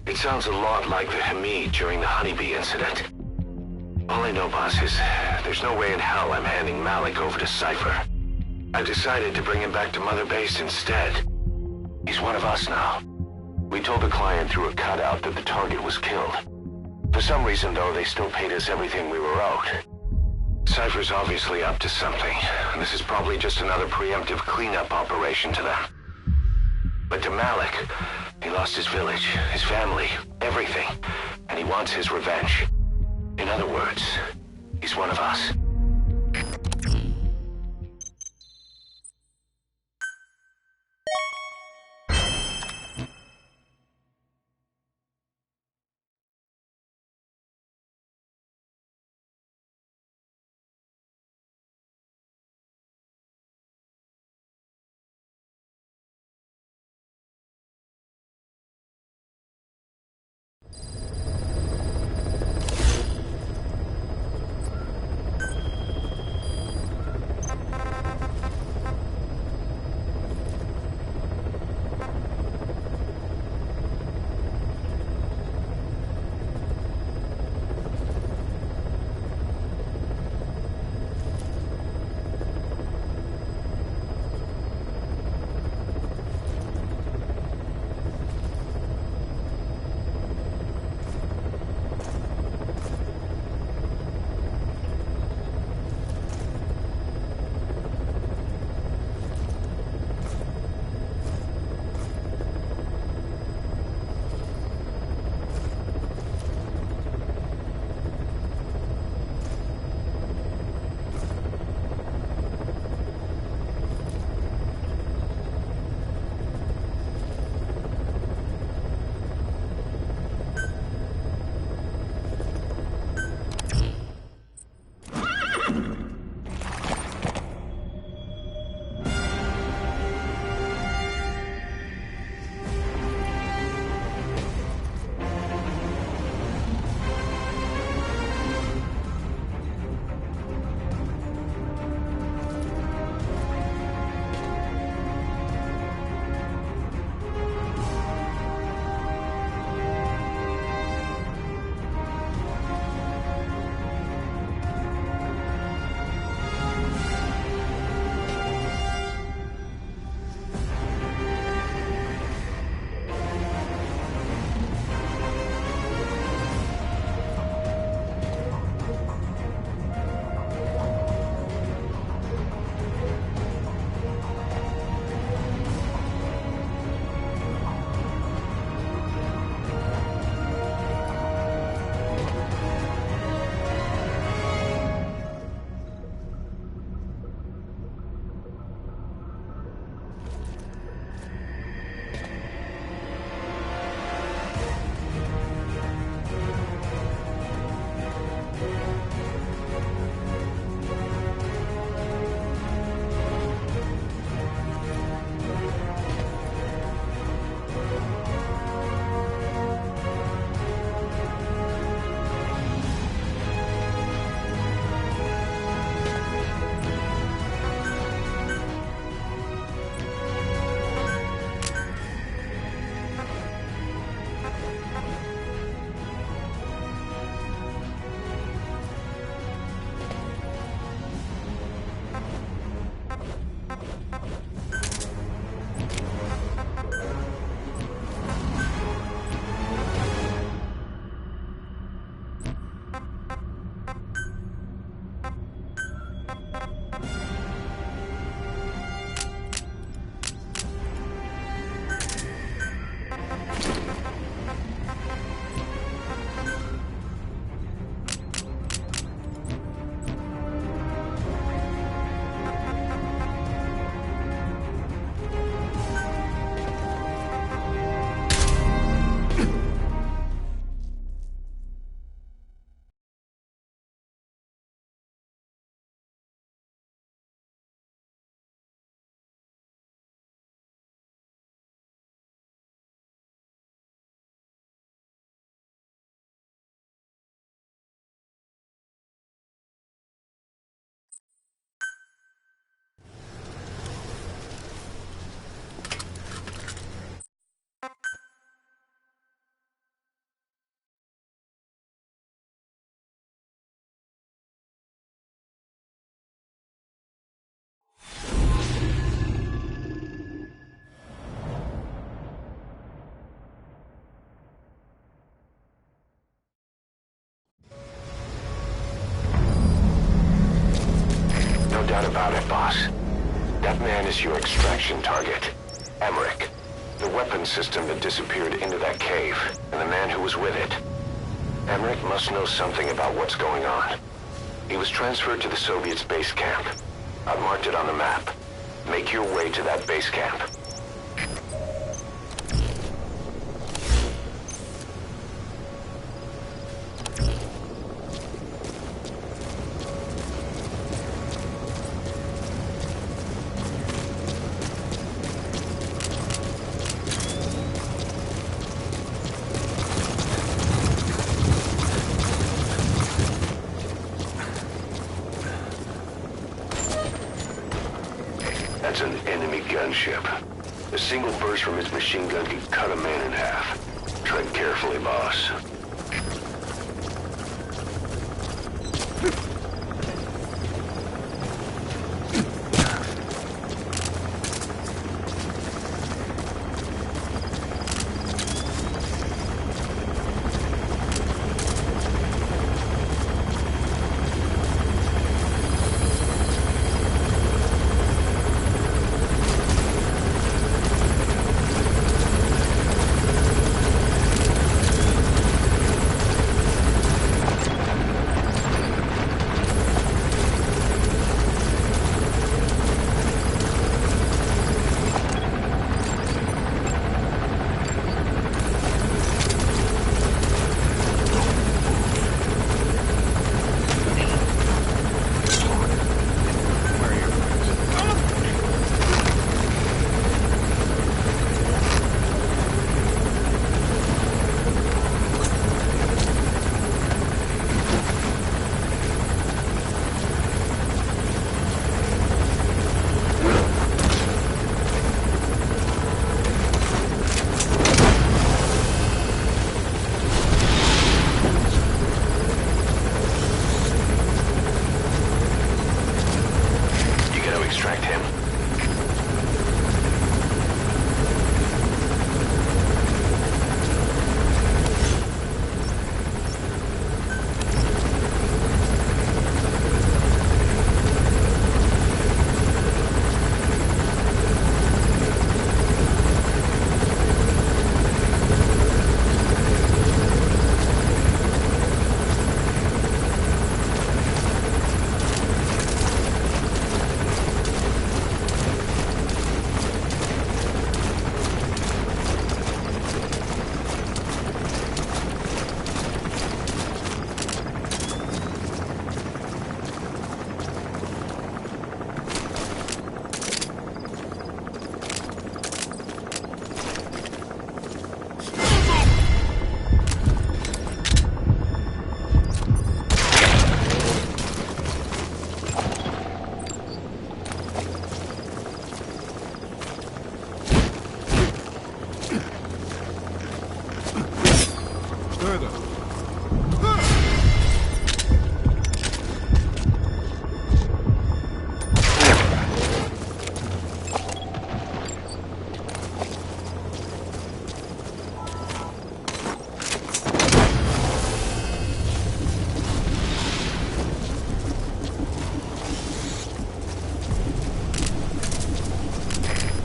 It sounds a lot like the Hamid during the Honeybee incident. All I know, boss, is there's no way in hell I'm handing Malik over to Cypher. I decided to bring him back to Mother Base instead. He's one of us now. We told the client through a cutout that the target was killed. For some reason, though, they still paid us everything we were owed. Cypher's obviously up to something, and this is probably just another preemptive cleanup operation to them. But to Malik, he lost his village, his family, everything, and he wants his revenge. In other words, he's one of us. No doubt about it, boss. That man is your extraction target. Emmerich. The weapon system that disappeared into that cave, and the man who was with it. Emmerich must know something about what's going on. He was transferred to the Soviets' base camp. I've marked it on the map. Make your way to that base camp. That's an enemy gunship. A single burst from its machine gun could cut a man in half. Tread carefully, boss.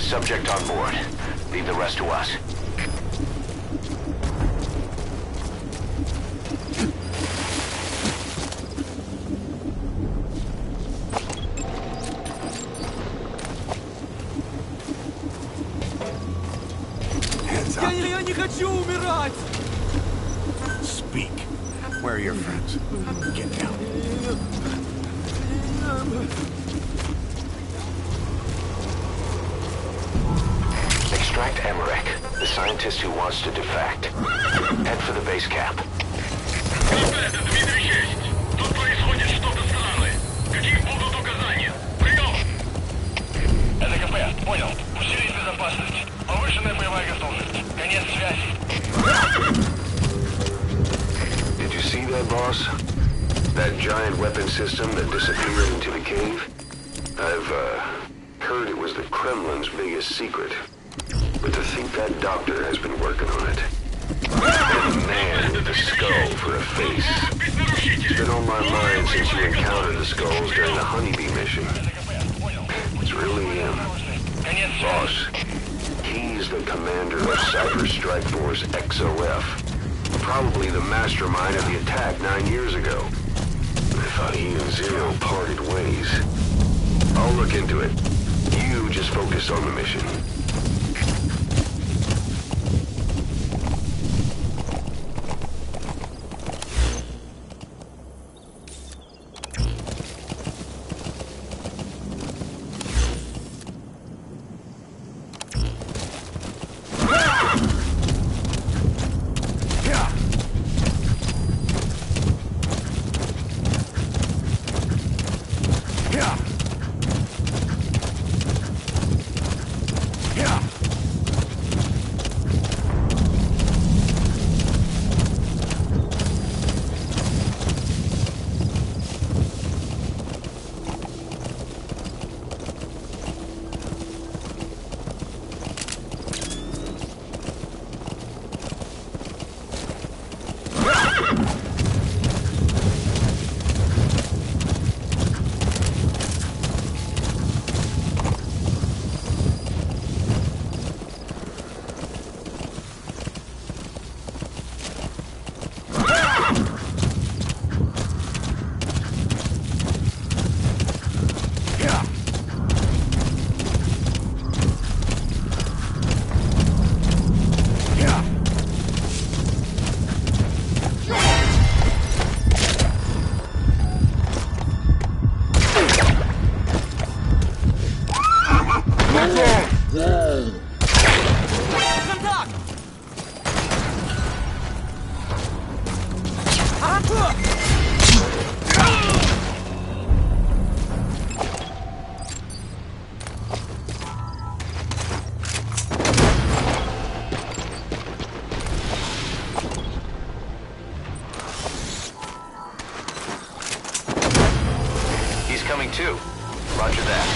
Subject on board. Leave the rest to us. Hands up. Я не хочу умирать! Speak. Where are your friends? Get down. Extract Emmerich, the scientist who wants to defect. Head for the base camp. Это Дмитрий 6. Тут происходит что-то странное. Какие будут указания? Прием! Это КП. Понял. Усилить безопасность. Повышенная боевая готовность. Конец связи. Did you see that, boss? That giant weapon system that disappeared into the cave? I've, heard it was the Kremlin's biggest secret. But to think that doctor has been working on it. a man with a skull for a face. It's been on my mind since you encountered the skulls during the Honeybee mission. It's really him. Boss, he's the commander of Cypher Strike Force XOF. Probably the mastermind of the attack 9 years ago. I thought he and Zero parted ways. I'll look into it. You just focus on the mission. Coming too. Roger that.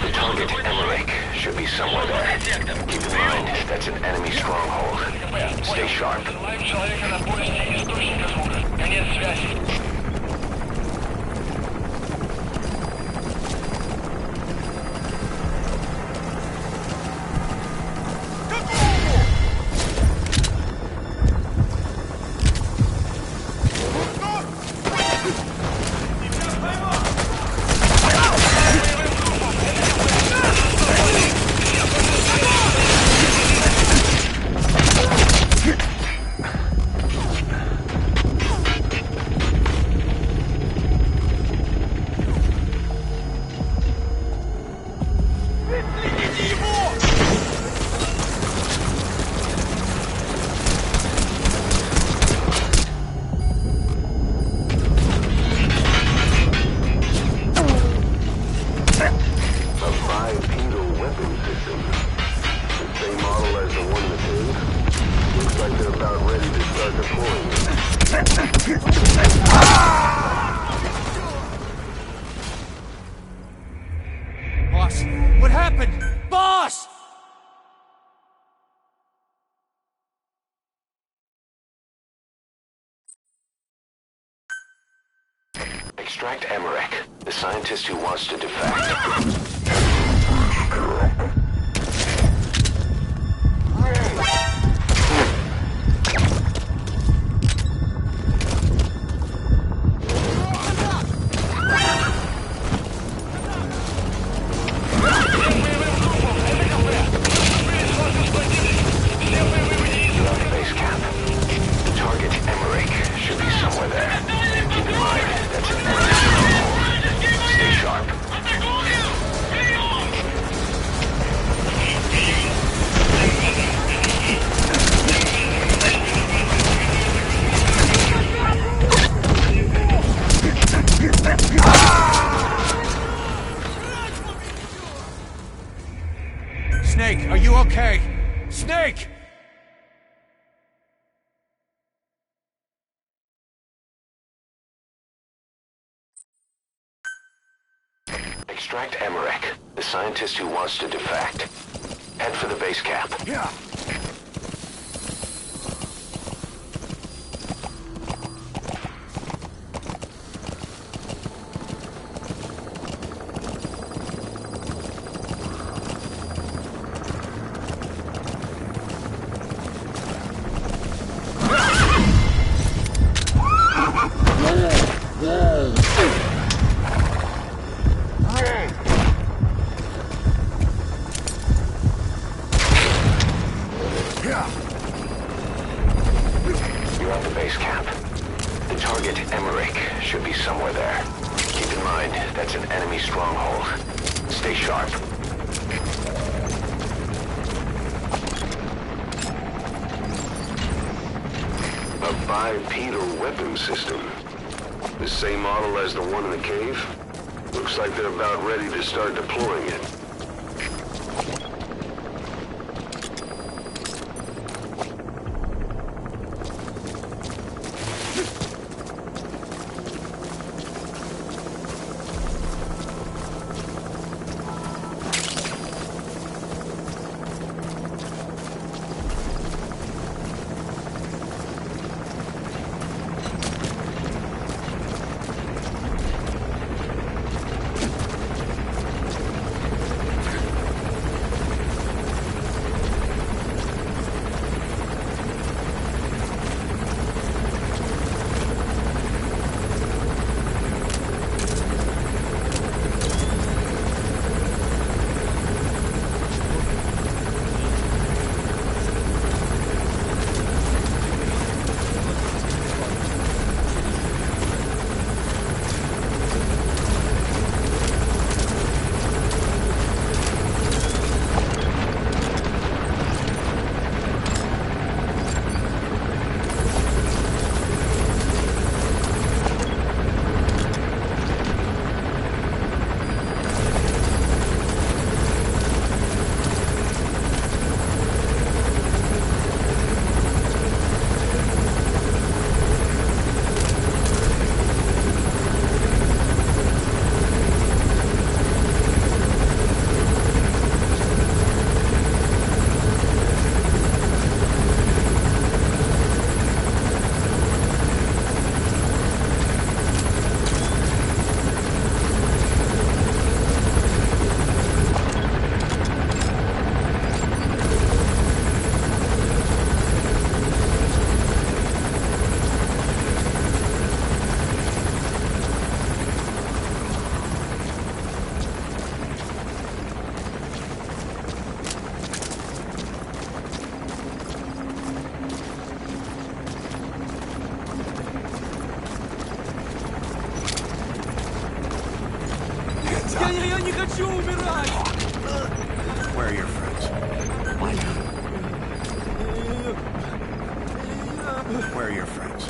The target, Emmerich, should be somewhere there. Keep in mind, that's an enemy stronghold. Stay sharp. Boss, what happened? Boss! Extract Emmerich, the scientist who wants to defect. okay? Snake! Extract Emmerich, the scientist who wants to defect. Head for the base cap. Yeah. You're at the base camp. The target, Emmerich, should be somewhere there. Keep in mind, that's an enemy stronghold. Stay sharp. A bipedal weapon system. The same model as the one in the cave? Looks like they're about ready to start deploying it. Я не хочу умирать! Where are your friends? Where are your friends?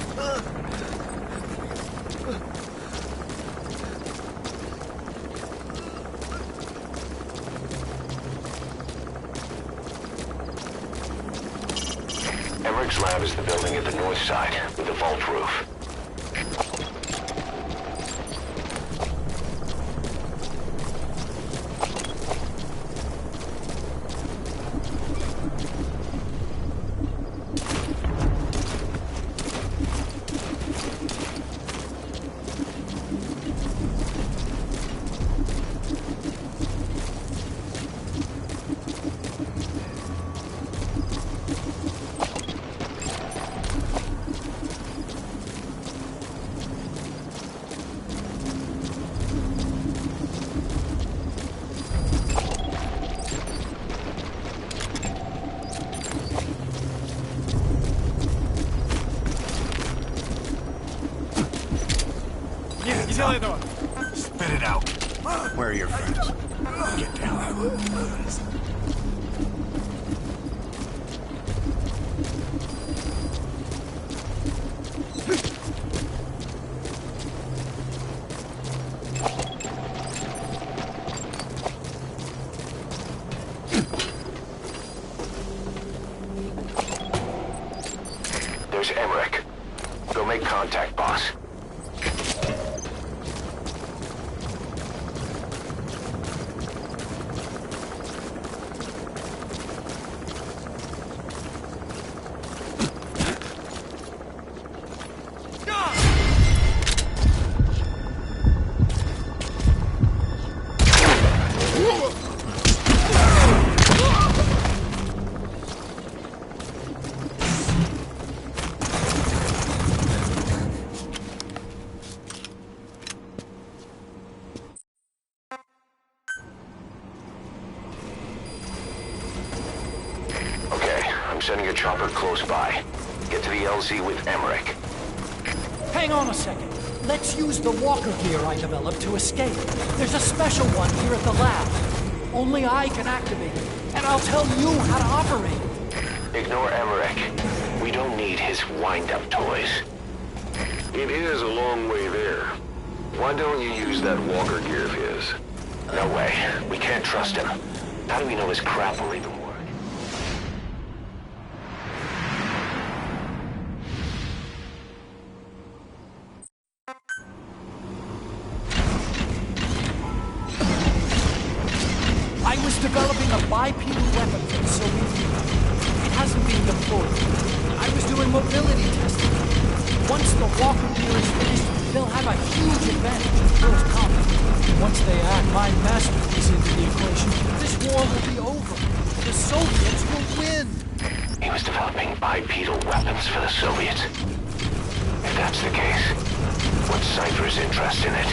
Emmerich's lab is the building at the north side, with the vault roof. Не делай этого! Spit it out. Where are your friends? Get down. is Emmerich. Go make contact, boss. I'm sending a chopper close by. Get to the LZ with Emmerich. Hang on a second. Let's use the walker gear I developed to escape. There's a special one here at the lab. Only I can activate it, and I'll tell you how to operate it. Ignore Emmerich. We don't need his wind-up toys. It is a long way there. Why don't you use that walker gear of his? No way. We can't trust him. How do we know his crap will even work? I was developing a bipedal weapon for the Soviet Union. It hasn't been deployed. I was doing mobility testing. Once the walker gear is finished, they'll have a huge advantage in close combat. Once they add my masterpiece into the equation, this war will be over. The Soviets will win. He was developing bipedal weapons for the Soviets. If that's the case, what's Cypher's interest in it?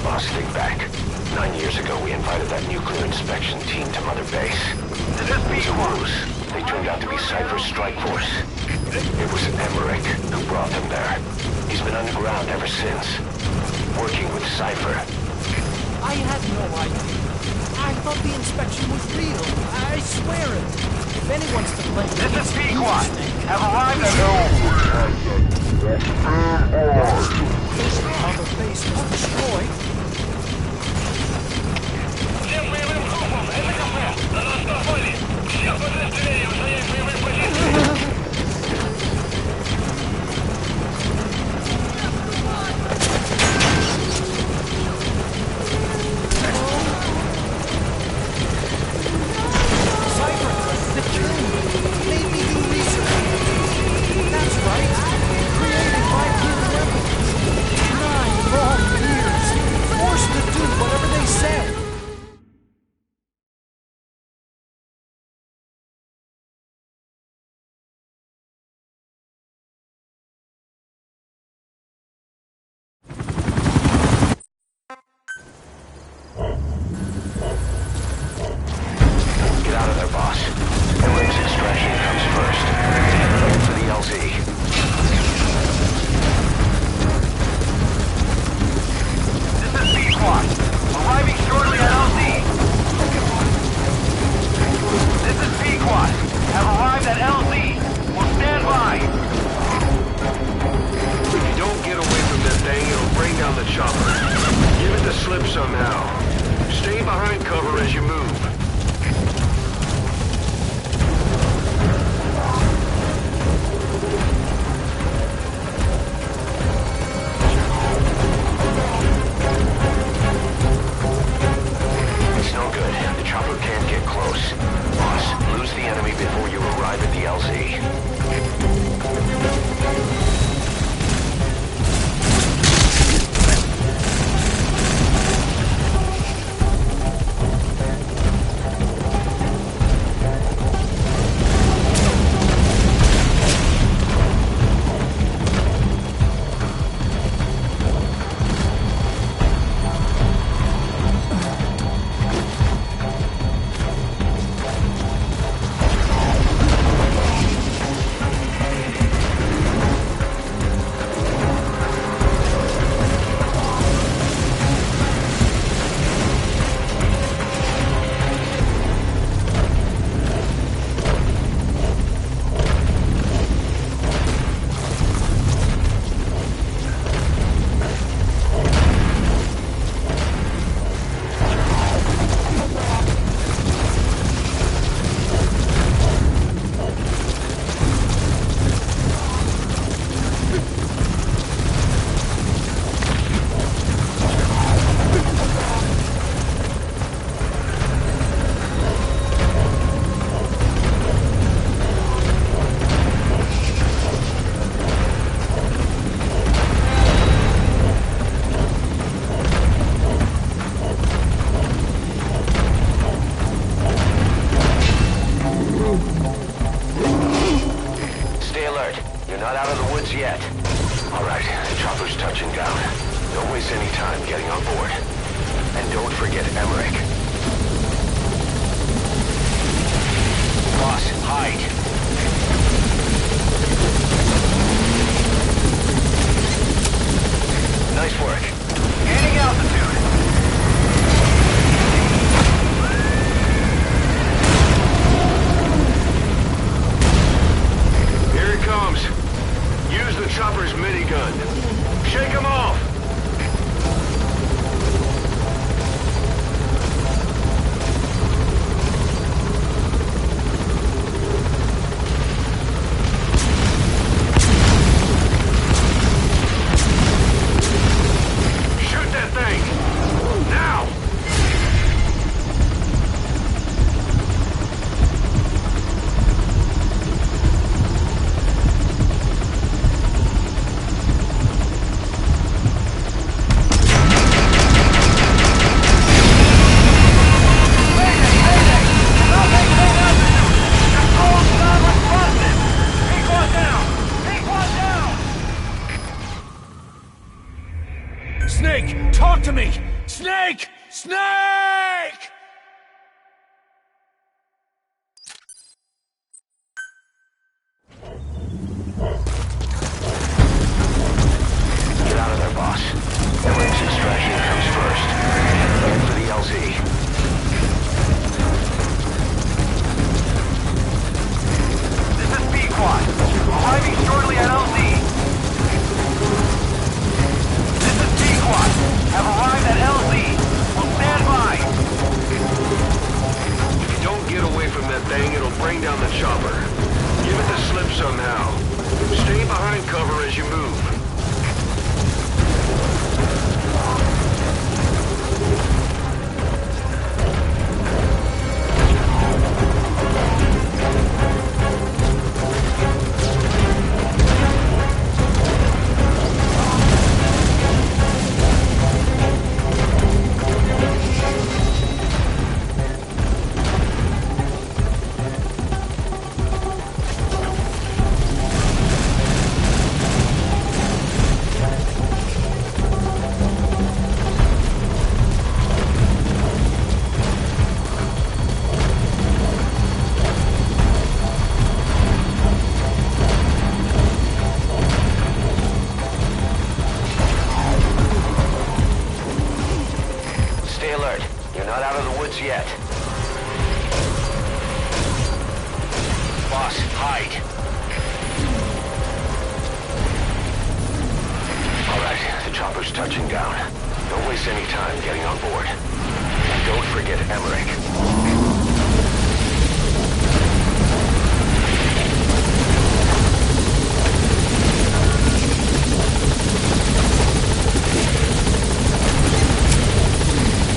Boss, think back. 9 years ago, we invited that nuclear inspection team to Mother Base. It was a ruse. They turned out to be Cypher's strike force. It was Emmerich who brought them there. He's been underground ever since, working with Cypher. I had no idea. I thought the inspection was real. I swear it. If anyone's to blame, This is Pequot. Have arrived at Mother Base was destroyed. Всем боевым группам, это КП. На нас напали. Всех подразделений в своей боевой позиции. Made me do research. That's right. Creating my You're not out of the woods yet. All right, the chopper's touching down. Don't waste any time getting on board. And don't forget Emmerich. Boss, hide. Nice work. Gaining altitude. Here it comes. Use the chopper's minigun. Shake him off! Shoot that thing! Now! Snake, talk to me! Snake! Snake! Get out of there, boss. Emmerich's extraction comes first. Head for the LZ. This is B-Quad. Arriving shortly at LZ. This is B-Quad. Have arrived at LZ. Will stand by. If you don't get away from that thing, it'll bring down the chopper. Give it the slip somehow. Stay behind cover as you move. Stay alert. You're not out of the woods yet. Boss, hide. All right, the chopper's touching down. Don't waste any time getting on board. And don't forget Emmerich.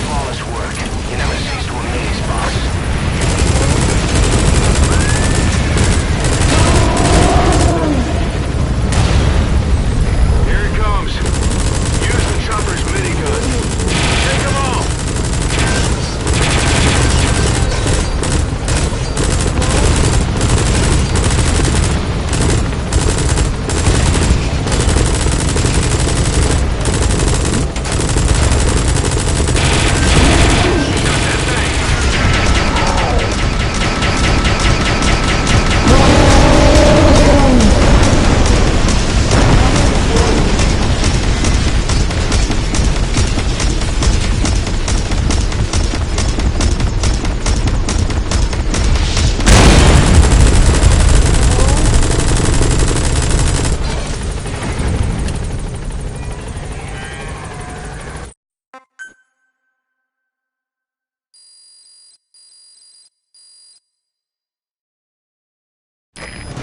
Flawless work. You never cease to amaze, boss. Here it comes. Use the chopper's minigun. Take him off!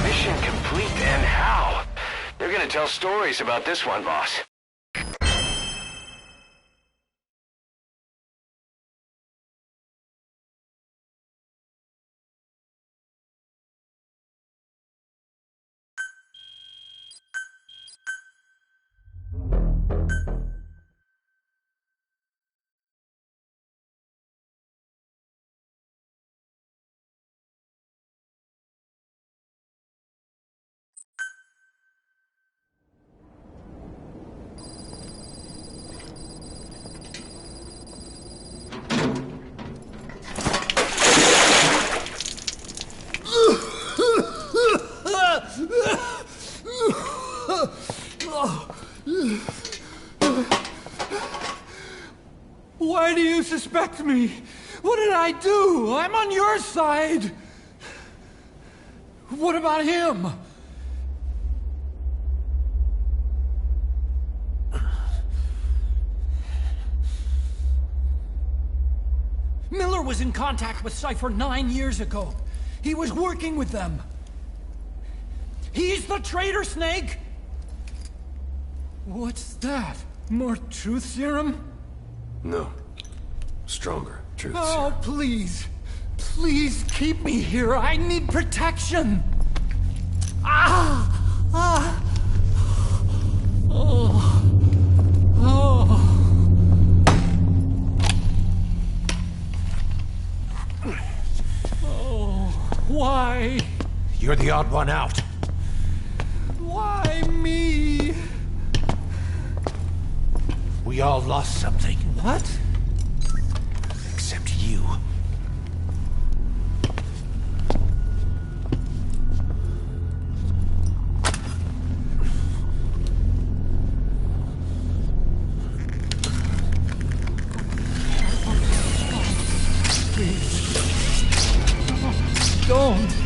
Mission complete, and how? They're gonna tell stories about this one, boss. Why do you suspect me? What did I do? I'm on your side. What about him? Miller was in contact with Cypher 9 years ago. He was working with them. He's the traitor, Snake! What's that? More truth serum? No. Stronger truth Oh, serum. please. Please keep me here. I need protection. Ah! Ah! Oh. Oh. Oh. Why? You're the odd one out. Why me? We all lost something. What? Except you. Don't.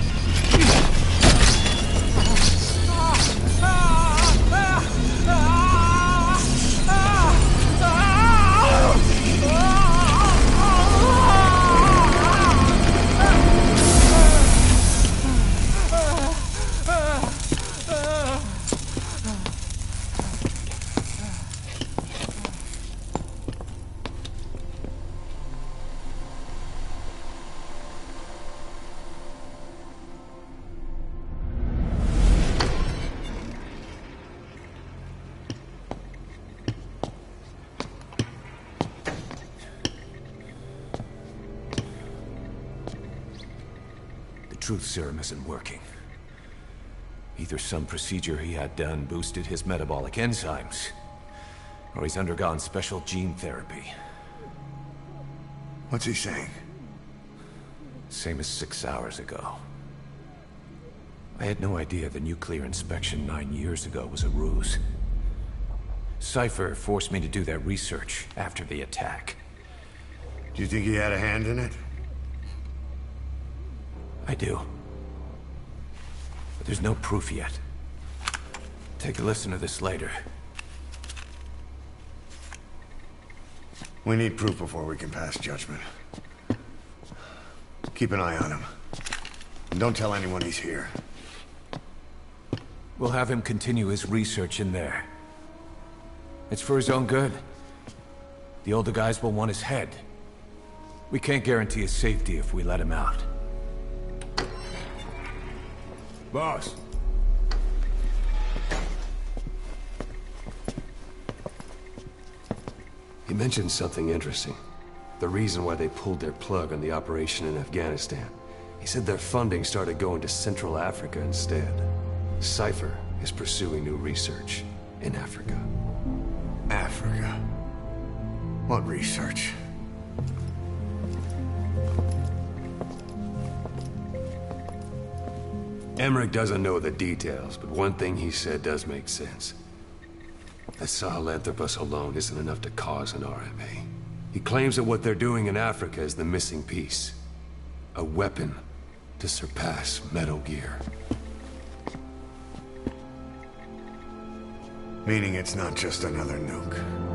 Truth serum isn't working. Either some procedure he had done boosted his metabolic enzymes, or he's undergone special gene therapy. What's he saying? Same as 6 hours ago. I had no idea the nuclear inspection 9 years ago was a ruse. Cypher forced me to do that research after the attack. Do you think he had a hand in it? I do. But there's no proof yet. Take a listen to this later. We need proof before we can pass judgment. Keep an eye on him. And don't tell anyone he's here. We'll have him continue his research in there. It's for his own good. The older guys will want his head. We can't guarantee his safety if we let him out. Boss. He mentioned something interesting. The reason why they pulled their plug on the operation in Afghanistan. He said their funding started going to Central Africa instead. Cypher is pursuing new research in Africa. Africa? What research? Emmerich doesn't know the details, but one thing he said does make sense. That Sahelanthropus alone isn't enough to cause an RMA. He claims that what they're doing in Africa is the missing piece. A weapon to surpass Metal Gear. Meaning it's not just another nuke.